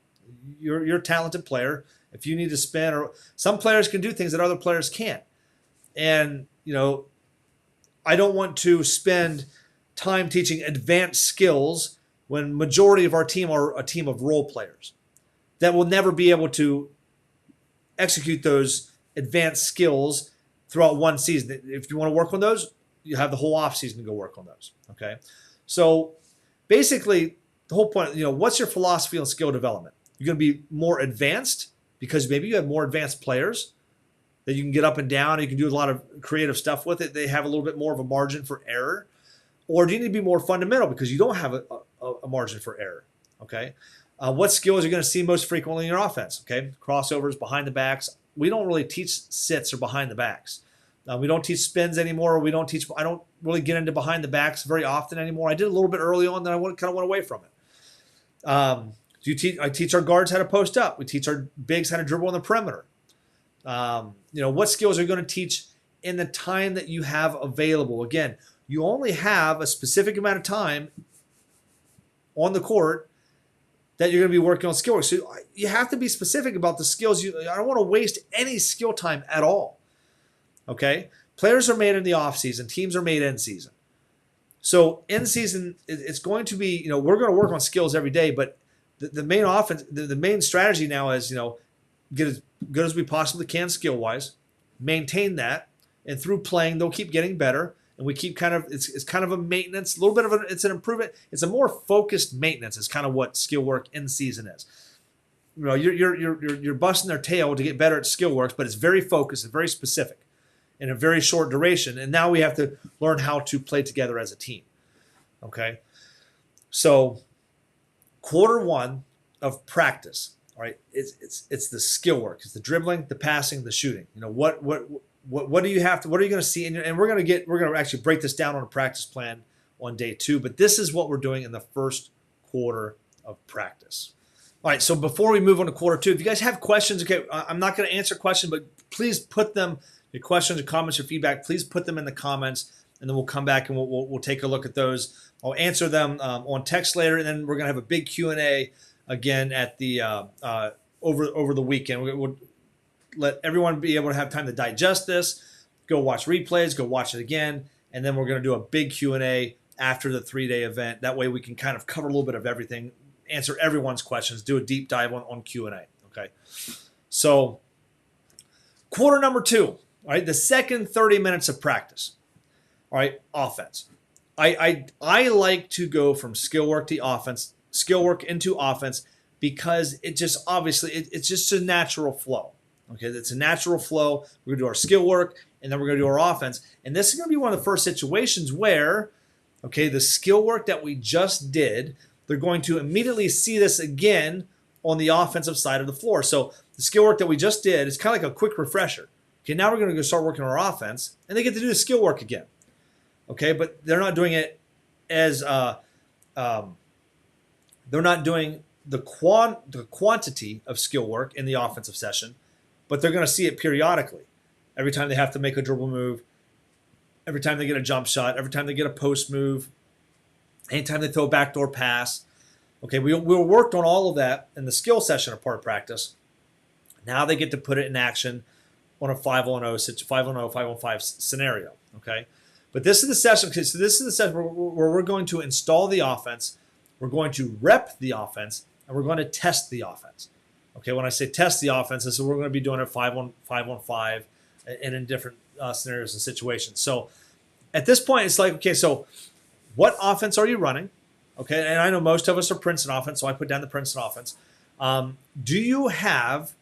You're a talented player. If you need to spin, or some players can do things that other players can't. And, I don't want to spend time teaching advanced skills when majority of our team are a team of role players that will never be able to execute those advanced skills throughout one season. If you want to work on those, you have the whole off season to go work on those. Okay. So basically the whole point, what's your philosophy on skill development? You're going to be more advanced because maybe you have more advanced players that you can get up and down. You can do a lot of creative stuff with it. They have a little bit more of a margin for error. Or do you need to be more fundamental because you don't have a margin for error? Okay. What skills are you going to see most frequently in your offense? Okay. Crossovers, behind the backs. We don't really teach sits or behind the backs. We don't teach spins anymore. I don't really get into behind the backs very often anymore. I did a little bit early on, then I kind of went away from it. I teach our guards how to post up. We teach our bigs how to dribble on the perimeter. What skills are you going to teach in the time that you have available? Again, you only have a specific amount of time on the court that you're going to be working on skill work. So you have to be specific about the skills. I don't want to waste any skill time at all. Okay? Players are made in the off season. Teams are made in season. So in season, it's going to be, we're going to work on skills every day, but the main offense, the main strategy now is, get as good as we possibly can skill-wise, maintain that, and through playing, they'll keep getting better. And we keep it's kind of a maintenance, a little bit of it's an improvement. It's a more focused maintenance is kind of what skill work in season is. You're busting their tail to get better at skill work, but it's very focused and very specific in a very short duration. And now we have to learn how to play together as a team. Okay. So quarter 1 of practice, all right, it's the skill work. It's the dribbling, the passing, the shooting. What do you have to? What are you going to see? And we're going to actually break this down on a practice plan on day 2. But this is what we're doing in the first quarter of practice. All right. So before we move on to quarter 2, if you guys have questions, okay, I'm not going to answer questions, but please put them, your questions, or comments, or feedback. Please put them in the comments, and then we'll come back and we'll take a look at those. I'll answer them on text later, and then we're going to have a big Q&A again at the over the weekend. We'll let everyone be able to have time to digest this, go watch replays, go watch it again, and then we're going to do a big Q&A after the 3-day event. That way we can kind of cover a little bit of everything, answer everyone's questions, do a deep dive on Q&A. Okay, so quarter number 2, all right, the second 30 minutes of practice. All right, offense. I like to go from skill work to offense, skill work into offense, because it just obviously it's just a natural flow. Okay, it's a natural flow. We're going to do our skill work, and then we're going to do our offense. And this is going to be one of the first situations where, okay, the skill work that we just did, they're going to immediately see this again on the offensive side of the floor. So the skill work that we just did is kind of like a quick refresher. Okay, now we're going to go start working on our offense, and they get to do the skill work again. Okay, but they're not doing it as they're not doing the quantity of skill work in the offensive session, but they're going to see it periodically. Every time they have to make a dribble move, every time they get a jump shot, every time they get a post move, anytime they throw a backdoor pass. Okay, we worked on all of that in the skill session of part of practice. Now they get to put it in action on a 5-on-0, 5-on-5 scenario. Okay, but this is the session. Okay, so this is the session where we're going to install the offense, we're going to rep the offense, and we're going to test the offense. Okay, when I say test the offense, this is we're going to be doing it 5-on-5 and in different scenarios and situations. So at this point, it's like, okay, so what offense are you running? Okay, and I know most of us are Princeton offense, so I put down the Princeton offense. Do you have,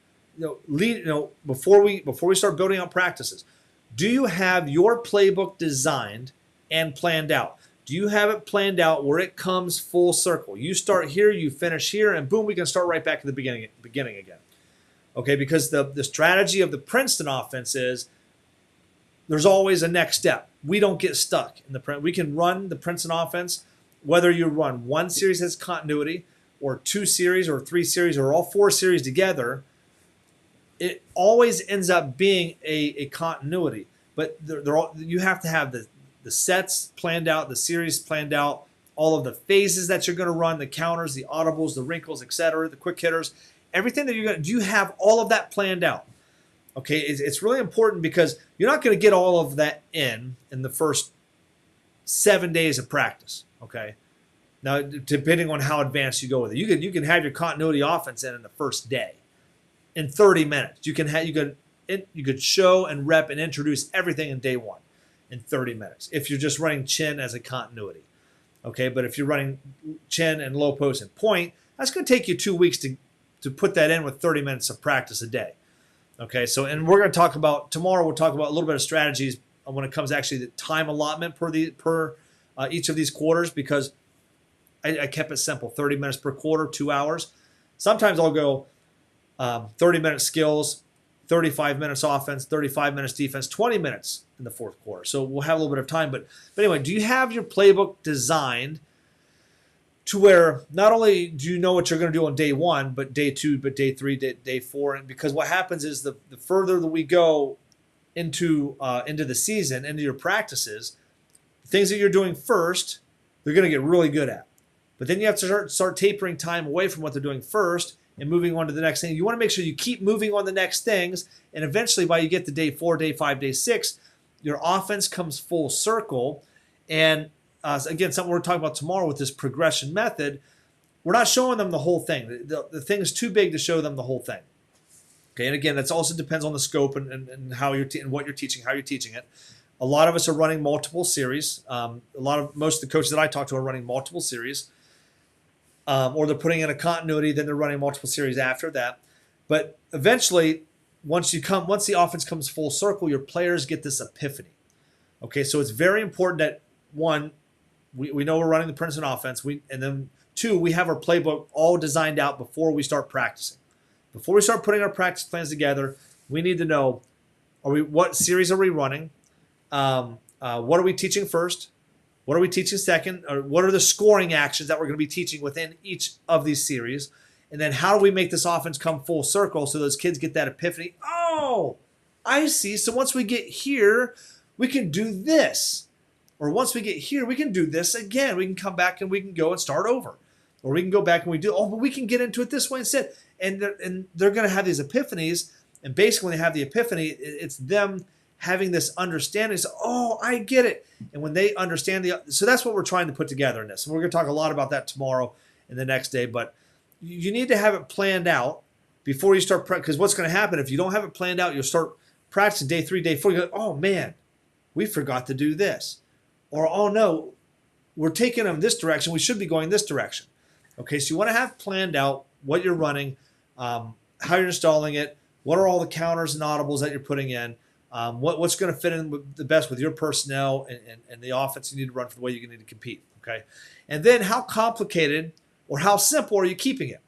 before we start building out practices, do you have your playbook designed and planned out? Do you have it planned out where it comes full circle? You start here, you finish here, and boom, we can start right back at the beginning again. Okay, because the strategy of the Princeton offense is there's always a next step. We don't get stuck in we can run the Princeton offense whether you run one series as continuity or 2 series or 3 series or all 4 series together, it always ends up being a continuity. But you have to have the sets planned out, the series planned out, all of the phases that you're going to run, the counters, the audibles, the wrinkles, etc., the quick hitters, everything that you're going to do, you have all of that planned out. Okay, it's really important because you're not going to get all of that in the first 7 days of practice. Okay, now depending on how advanced you go with it, you can have your continuity offense in the first day, in 30 minutes. You could show and rep and introduce everything in day one in 30 minutes if you're just running chin as a continuity. Okay, but if you're running chin and low post and point, that's going to take you 2 weeks to put that in with 30 minutes of practice a day. Okay, so and we're going to talk about tomorrow. We'll talk about a little bit of strategies when it comes to actually the time allotment per each of these quarters, because I kept it simple: 30 minutes per quarter, 2 hours. Sometimes I'll go 30-minute skills, 35 minutes offense, 35 minutes defense, 20 minutes in the fourth quarter. So we'll have a little bit of time. But anyway, do you have your playbook designed to where not only do you know what you're going to do on day one, but day two, but day three, day four? And because what happens is the further that we go into the season, into your practices, things that you're doing first, they're going to get really good at. But then you have to start tapering time away from what they're doing first and moving on to the next thing. You want to make sure you keep moving on the next things, and eventually by you get to day 4, day 5, day 6, your offense comes full circle. And again, something we're talking about tomorrow with this progression method, we're not showing them the whole thing. The thing is too big to show them the whole thing. Okay, and again, that also depends on the scope and how you're and what you're teaching, how you're teaching it. A lot of us are running multiple series. Most of the coaches that I talk to are running multiple series. Or they're putting in a continuity, then they're running multiple series after that. But eventually, once the offense comes full circle, your players get this epiphany. Okay, so it's very important that, one, we know we're running the Princeton offense, and then 2, we have our playbook all designed out before we start practicing. Before we start putting our practice plans together, we need to know, what series are we running? What are we teaching first? What are we teaching second? Or what are the scoring actions that we're going to be teaching within each of these series? And then how do we make this offense come full circle so those kids get that epiphany? Oh, I see. So once we get here, we can do this. Or once we get here, we can do this again. We can come back and we can go and start over. Or we can go back and but we can get into it this way instead. And they're going to have these epiphanies. And basically when they have the epiphany, it's them having this understanding. So, oh, I get it. And when they understand so that's what we're trying to put together in this. And we're going to talk a lot about that tomorrow and the next day. But you need to have it planned out before you start, because what's going to happen if you don't have it planned out, you'll start practicing day 3, day 4. You go, oh man, we forgot to do this. Or, oh no, we're taking them this direction. We should be going this direction. Okay, so you want to have planned out what you're running, how you're installing it, what are all the counters and audibles that you're putting in, what's going to fit in the best with your personnel and the offense you need to run for the way you need to compete. Okay, and then how complicated or how simple are you keeping it?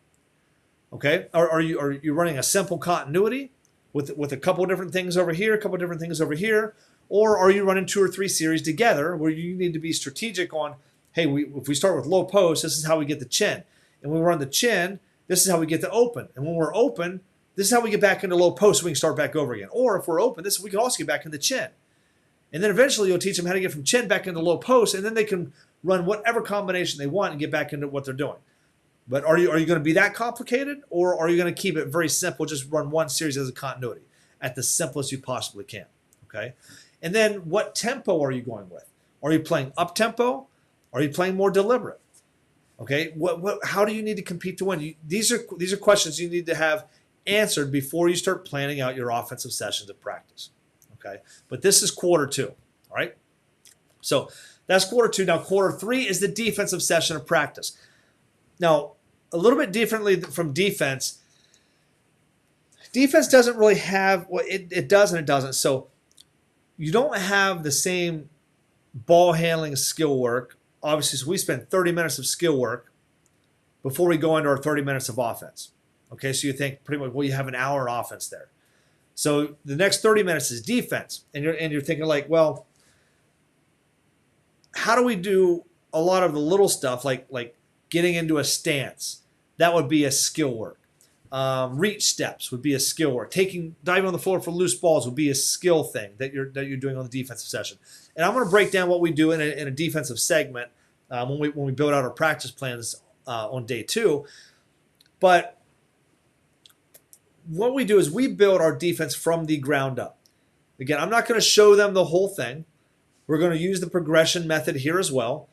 Okay, are you running a simple continuity with a couple of different things over here, a couple of different things over here, or are you running 2 or 3 series together where you need to be strategic on, hey, if we start with low post, this is how we get the chin, and when we run the chin, this is how we get the open, and when we're open, this is how we get back into low post so we can start back over again. Or if we're open, we can also get back into chin. And then eventually you'll teach them how to get from chin back into low post, and then they can run whatever combination they want and get back into what they're doing. But are you going to be that complicated, or are you going to keep it very simple, just run one series as a continuity at the simplest you possibly can? Okay? And then what tempo are you going with? Are you playing up tempo? Are you playing more deliberate? Okay? How do you need to compete to win? These are questions you need to have answered before you start planning out your offensive sessions of practice. Okay, but this is quarter 2. All right, so that's quarter 2. Now quarter 3 is the defensive session of practice. Now a little bit differently from defense doesn't really have it does and it doesn't. So you don't have the same ball handling skill work. Obviously, so we spend 30 minutes of skill work before we go into our 30 minutes of offense. Okay, so you think pretty much, well, you have an hour of offense there. So the next 30 minutes is defense. And you're thinking like, well, how do we do a lot of the little stuff like getting into a stance, that would be a skill work. Reach steps would be a skill work. Diving on the floor for loose balls would be a skill thing that you're doing on the defensive session. And I'm going to break down what we do in a defensive segment when we build out our practice plans on day 2. But what we do is we build our defense from the ground up. Again, I'm not going to show them the whole thing. We're going to use the progression method here as well.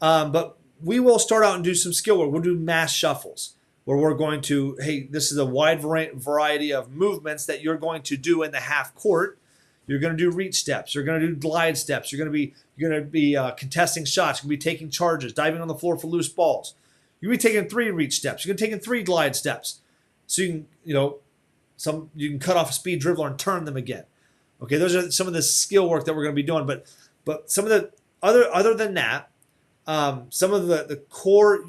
But we will start out and do some skill work. We'll do mass shuffles where we're going to, hey, this is a wide variety of movements that you're going to do in the half court. You're going to do reach steps. You're going to do glide steps. You're going to be contesting shots. You're going to be taking charges, diving on the floor for loose balls. You're going to be taking 3 reach steps. You're going to be taking 3 glide steps. So you can cut off a speed dribbler and turn them again. Okay, those are some of the skill work that we're going to be doing. But some of the other than that, some of the core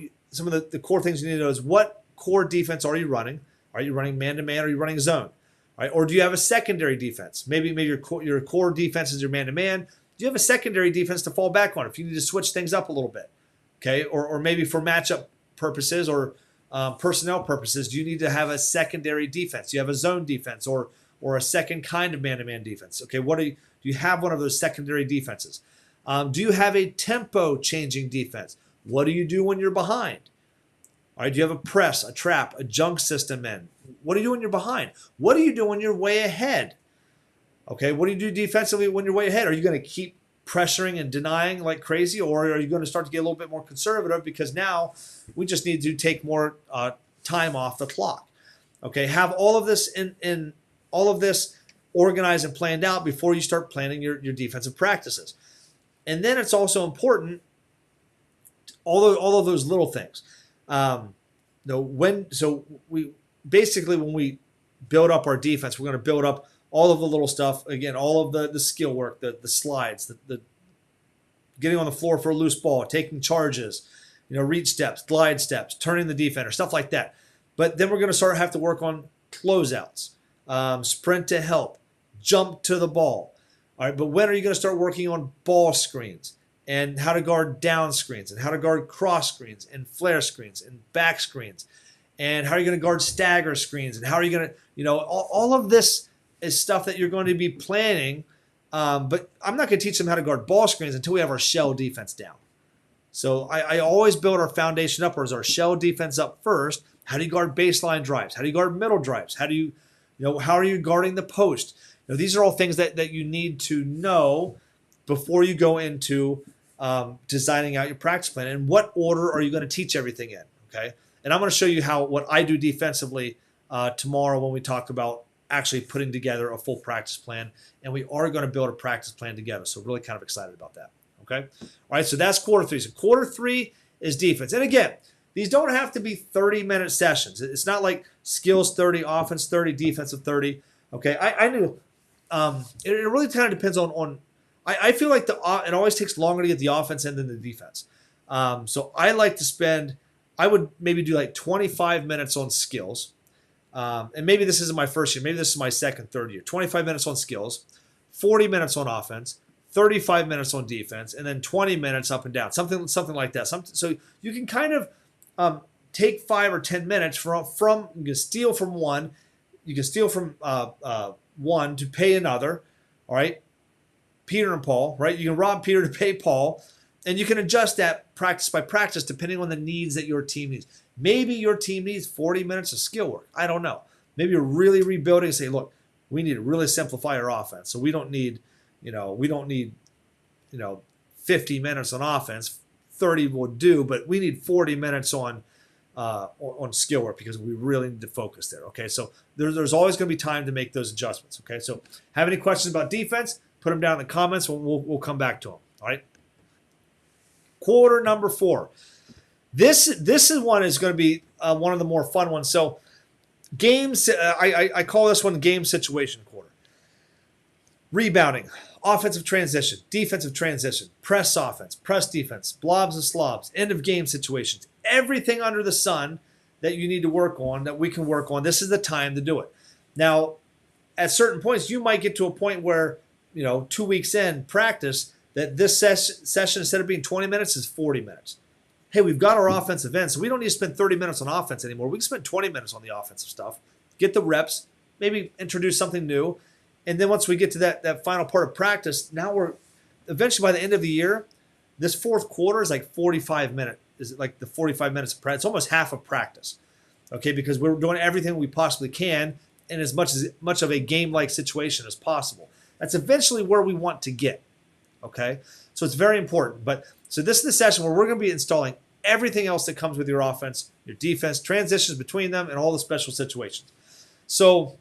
things you need to know is what core defense are you running? Are you running man-to-man or are you running zone? Right? Or do you have a secondary defense? Maybe your core defense is your man-to-man. Do you have a secondary defense to fall back on if you need to switch things up a little bit? Okay, or maybe for matchup purposes or personnel purposes, do you need to have a secondary defense? Do you have a zone defense or a second kind of man-to-man defense? Okay, do you have one of those secondary defenses? Do you have a tempo changing defense? What do you do when you're behind? All right, do you have a press, a trap, a junk system in? What do you do when you're behind? What do you do when you're way ahead? Okay, what do you do defensively when you're way ahead? Are you going to keep pressuring and denying like crazy, or are you going to start to get a little bit more conservative because now we just need to take more time off the clock? Okay, have all of this organized and planned out before you start planning your defensive practices. And then it's also important, all of those little things. When we build up our defense, we're going to build up all of the little stuff. Again, all of the skill work, the slides, the getting on the floor for a loose ball, taking charges, reach steps, glide steps, turning the defender, stuff like that. But then we're going to have to work on closeouts, sprint to help, jump to the ball. All right, but when are you going to start working on ball screens and how to guard down screens and how to guard cross screens and flare screens and back screens and how are you going to guard stagger screens and how are you going to, all of this is stuff that you're going to be planning. But I'm not going to teach them how to guard ball screens until we have our shell defense down. So I always build our foundation up, or is our shell defense up first. How do you guard baseline drives? How do you guard middle drives? How are you guarding the post? These are all things that you need to know before you go into designing out your practice plan. And what order are you going to teach everything in? Okay, and I'm going to show you what I do defensively tomorrow when we talk about actually putting together a full practice plan. And we are going to build a practice plan together. So really kind of excited about that. Okay, all right. So that's quarter 3. So quarter 3 is defense. And again, these don't have to be 30-minute sessions. It's not like skills 30, offense 30, defensive 30. Okay, I knew. It really kind of depends on. I feel like it always takes longer to get the offense in than the defense. So I like to I would maybe do like 25 minutes on skills. And maybe this isn't my first year. Maybe this is my second, third year. 25 minutes on skills, 40 minutes on offense, 35 minutes on defense, and then 20 minutes up and down. Something like that. So you can kind of take 5 or 10 minutes from you can steal from one. You can steal from one to pay another. All right. Peter and Paul, right? You can rob Peter to pay Paul, and you can adjust that practice by practice depending on the needs that your team needs. Maybe your team needs 40 minutes of skill work. I don't know. Maybe you're really rebuilding and say, look, we need to really simplify our offense. So we don't need 50 minutes on offense. 30 will do, but we need 40 minutes on skill work because we really need to focus there. Okay, so there's always going to be time to make those adjustments. Okay, so have any questions about defense? Put them down in the comments. We'll come back to them. All right. Quarter number 4. This is one is going to be one of the more fun ones. So games, I call this one game situation quarter. Rebounding, offensive transition, defensive transition, press offense, press defense, blobs and slobs, end of game situations. Everything under the sun that you need to work on, that we can work on, this is the time to do it. Now, at certain points, you might get to a point where 2 weeks in practice, that this session, instead of being 20 minutes, is 40 minutes. Hey, we've got our offensive end, so we don't need to spend 30 minutes on offense anymore. We can spend 20 minutes on the offensive stuff, get the reps, maybe introduce something new. And then once we get to that final part of practice, now we're eventually by the end of the year, this fourth quarter is like 45 minutes. Is like the 45 minutes of practice. It's almost half of practice, okay? Because we're doing everything we possibly can in as much of a game-like situation as possible. That's eventually where we want to get, okay? So it's very important. So this is the session where we're going to be installing everything else that comes with your offense, your defense, transitions between them, and all the special situations. So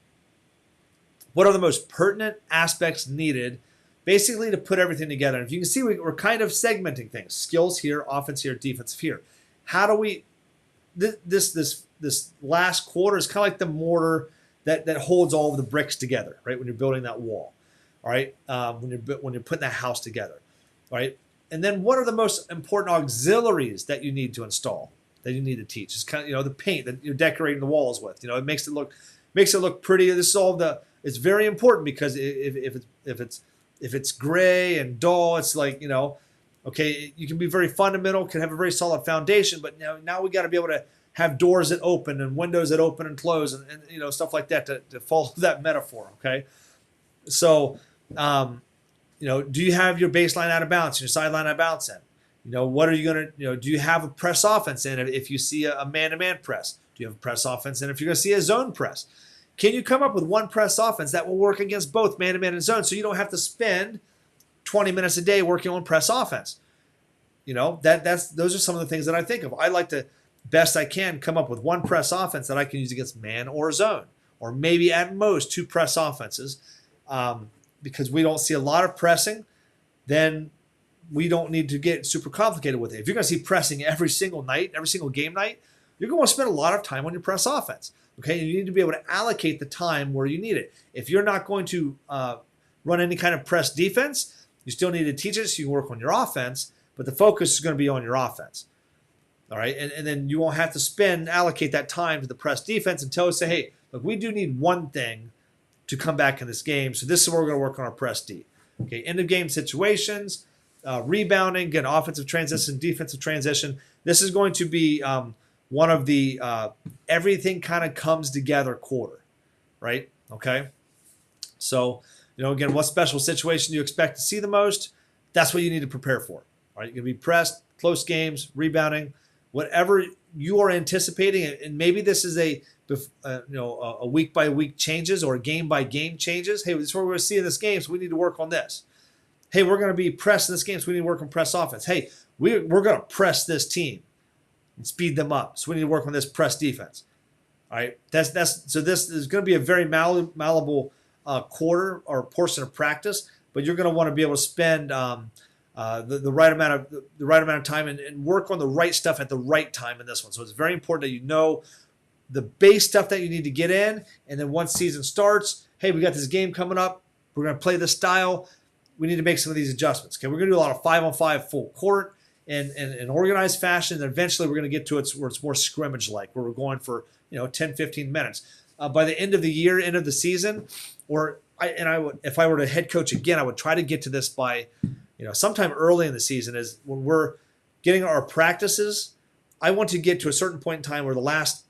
what are the most pertinent aspects needed basically to put everything together? And if you can see, we're kind of segmenting things. Skills here, offense here, defense here. How do we, this last quarter is kind of like the mortar that holds all of the bricks together, right? When you're building that wall, all right? When you're putting that house together, all right? And then what are the most important auxiliaries that you need to install, that you need to teach? It's kind of, the paint that you're decorating the walls with. It makes it look pretty. This is all it's very important, because if it's gray and dull, it's like, okay, you can be very fundamental, can have a very solid foundation, but now we got to be able to have doors that open and windows that open and close, and stuff like that to follow that metaphor. Okay, so. Do you have your baseline out of bounds, your sideline out of bounds in? What are you going to, do you have a press offense in if you see a man-to-man press? Do you have a press offense in if you're going to see a zone press? Can you come up with one press offense that will work against both man-to-man and zone, so you don't have to spend 20 minutes a day working on press offense? Those are some of the things that I think of. I like to, best I can, come up with one press offense that I can use against man or zone, or maybe at most 2 press offenses. Because we don't see a lot of pressing, then we don't need to get super complicated with it. If you're going to see pressing every single night, every single game night, you're going to spend a lot of time on your press offense. Okay, and you need to be able to allocate the time where you need it. If you're not going to run any kind of press defense, you still need to teach it so you can work on your offense, but the focus is going to be on your offense. All right, and then you won't have to allocate that time to the press defense until say, hey, look, we do need one thing to come back in this game. So this is where we're going to work on our press D. Okay, end of game situations, rebounding, again, offensive transition, defensive transition. This is going to be one of the everything kind of comes together quarter, right? Okay. So, again, what special situation do you expect to see the most? That's what you need to prepare for. All right, you're going to be pressed, close games, rebounding, whatever you are anticipating, and maybe this is a week by week changes or game by game changes. Hey, this is what we're going to see in this game, so we need to work on this. Hey, we're going to be pressed in this game, so we need to work on press offense. Hey, we're going to press this team and speed them up, so we need to work on this press defense. All right, so this is going to be a very malleable quarter or portion of practice, but you're going to want to be able to spend the right amount of time and work on the right stuff at the right time in this one. So it's very important that you know the base stuff that you need to get in, and then once season starts, hey, we got this game coming up. We're going to play this style. We need to make some of these adjustments. Okay, we're going to do a lot of 5-on-5 full court in an organized fashion. And eventually, we're going to get to where it's more scrimmage-like, where we're going for 10, 15 minutes. By the end of the year, end of the season, if I were to head coach again, I would try to get to this by sometime early in the season. Is when we're getting our practices. I want to get to a certain point in time where the last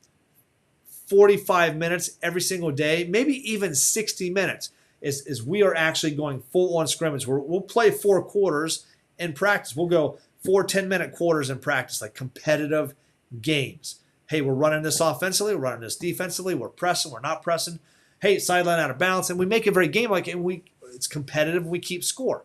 45 minutes every single day, maybe even 60 minutes, is we are actually going full on scrimmage. We'll play 4 quarters in practice. We'll go 4 10-minute quarters in practice, like competitive games. Hey, we're running this offensively, we're running this defensively, we're pressing, we're not pressing. Hey, sideline out of balance, and we make it very game-like, and it's competitive, and we keep score.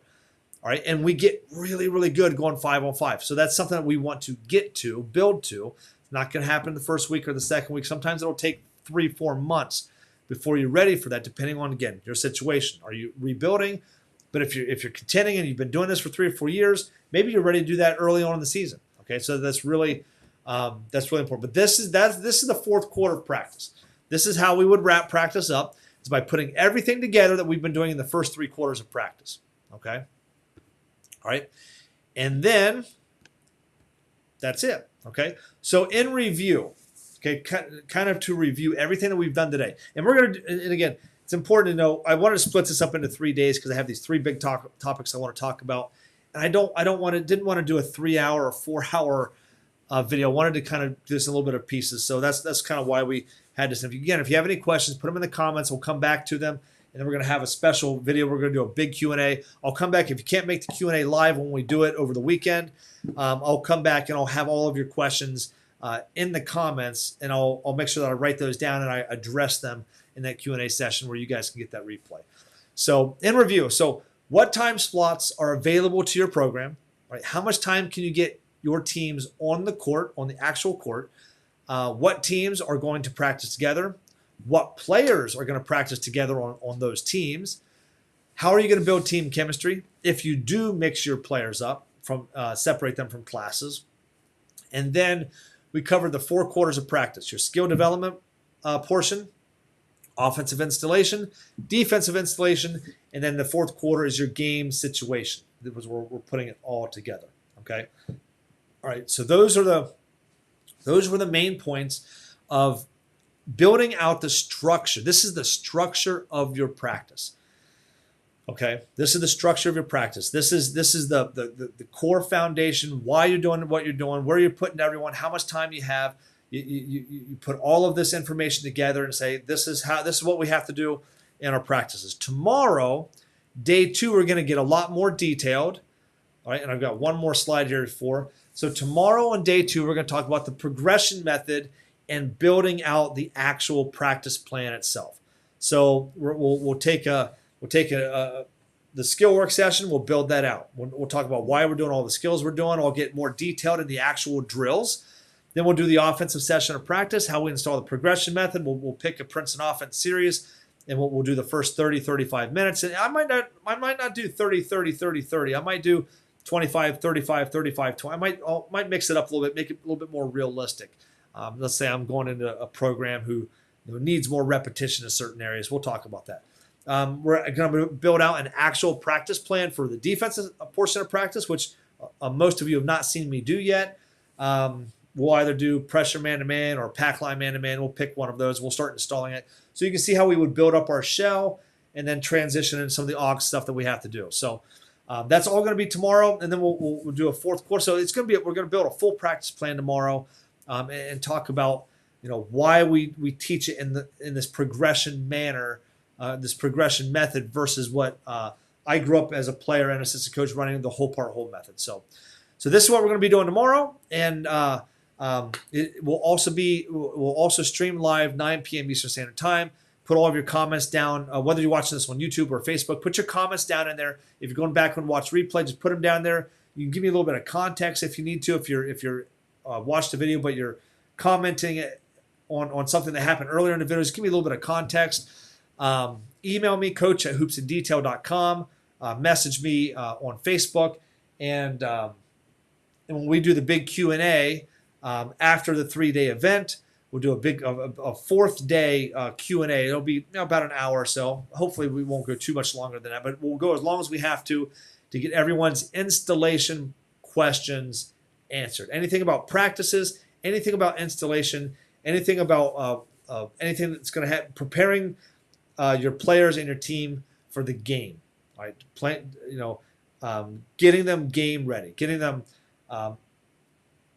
All right, and we get really, really good going 5-on-5. So that's something that we want to get to, build to. It's not going to happen the first week or the second week. Sometimes it'll take 3-4 months before you're ready for that, depending on, again, your situation. Are you rebuilding? But if you're contending and you've been doing this for 3 or 4 years, maybe you're ready to do that early on in the season. Okay, so that's really important. But this is the fourth quarter of practice. This is how we would wrap practice up, is by putting everything together that we've been doing in the first 3 quarters of practice. Okay? All right? And then that's it. Okay? So in review, okay, kind of to review everything that we've done today. And we're going to, and again, it's important to know, I wanted to split this up into 3 days because I have these 3 big topics I want to talk about. and didn't want to do a 3-hour or 4-hour video. I wanted to kind of do this in a little bit of pieces. So that's kind of why we had this. Again, if you have any questions, put them in the comments. We'll come back to them. And then we're going to have a special video. We're going to do a big Q&A. I'll come back. If you can't make the Q&A live when we do it over the weekend, I'll come back and I'll have all of your questions in the comments, and I'll make sure that I write those down and I address them in that Q&A session where you guys can get that replay. So in review, what time slots are available to your program? Right? How much time can you get your teams on the court, on the actual court? What teams are going to practice together? What players are going to practice together on those teams? How are you going to build team chemistry if you do mix your players up, from separate them from classes? And then we covered the 4 quarters of practice: your skill development portion, offensive installation, defensive installation, and then the 4th quarter is your game situation. That was where we're putting it all together. Okay. All right. So those were the main points of building out the structure. This is the structure of your practice. Okay, this is the structure of your practice. This is the core foundation. Why you're doing what you're doing, where you're putting everyone, how much time you have. You put all of this information together and say this is what we have to do in our practices. Tomorrow, day 2, we're going to get a lot more detailed. All right, and I've got one more slide here before. So tomorrow on day 2, we're going to talk about the progression method and building out the actual practice plan itself. So we'll take the skill work session. We'll build that out. We'll talk about why we're doing all the skills we're doing. I'll get more detailed in the actual drills. Then we'll do the offensive session of practice, how we install the progression method. We'll pick a Princeton offense series, and we'll do the first 30, 35 minutes. And I might not do 30, 30, 30, 30. I might do 25, 35, 35, 20. I might mix it up a little bit, make it a little bit more realistic. Let's say I'm going into a program who needs more repetition in certain areas. We'll talk about that. We're going to build out an actual practice plan for the defensive portion of practice, which most of you have not seen me do yet. We'll either do pressure man-to-man or pack line man-to-man. We'll pick one of those. We'll start installing it. So you can see how we would build up our shell and then transition into some of the aux stuff that we have to do. So that's all going to be tomorrow, and then we'll do a 4th quarter. So it's going to be we're going to build a full practice plan tomorrow. And talk about why we teach it in this progression manner, this progression method versus what I grew up as a player and assistant coach running the whole part whole method. So this is what we're going to be doing tomorrow, and it will also stream live 9 p.m. Eastern Standard Time. Put all of your comments down, whether you're watching this on YouTube or Facebook. Put your comments down in there. If you're going back and watch replay, just put them down there. You can give me a little bit of context if you need to. If you're watch the video, but you're commenting on something that happened earlier in the video, just give me a little bit of context. Email me, coach@hoopsindetail.com. Message me on Facebook. And when we do the big Q&A after the 3-day event, we'll do a 4th day Q&A. It'll be about an hour or so. Hopefully we won't go too much longer than that, but we'll go as long as we have to get everyone's installation questions answered. Anything about practices, anything about installation, anything about anything that's going to have preparing your players and your team for the game. All right, getting them game ready, getting them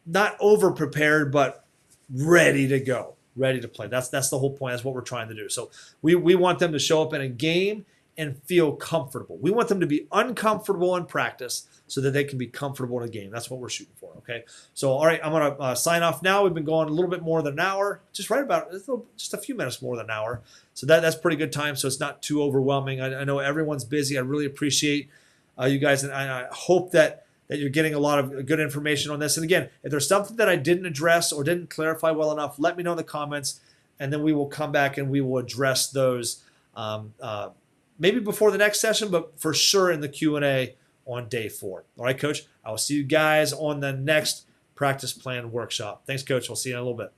not over prepared, but ready to go, ready to play. That's the whole point. That's what we're trying to do. So we want them to show up in a game and feel comfortable. We want them to be uncomfortable in practice so that they can be comfortable in a game. That's what we're shooting for, okay? So, all right, I'm going to sign off now. We've been going a little bit more than an hour, just a few minutes more than an hour. So that's pretty good time, so it's not too overwhelming. I know everyone's busy. I really appreciate you guys, and I hope that you're getting a lot of good information on this. And again, if there's something that I didn't address or didn't clarify well enough, let me know in the comments, and then we will come back and we will address those maybe before the next session, but for sure in the Q&A on day 4. All right, Coach, I will see you guys on the next practice plan workshop. Thanks, Coach. We'll see you in a little bit.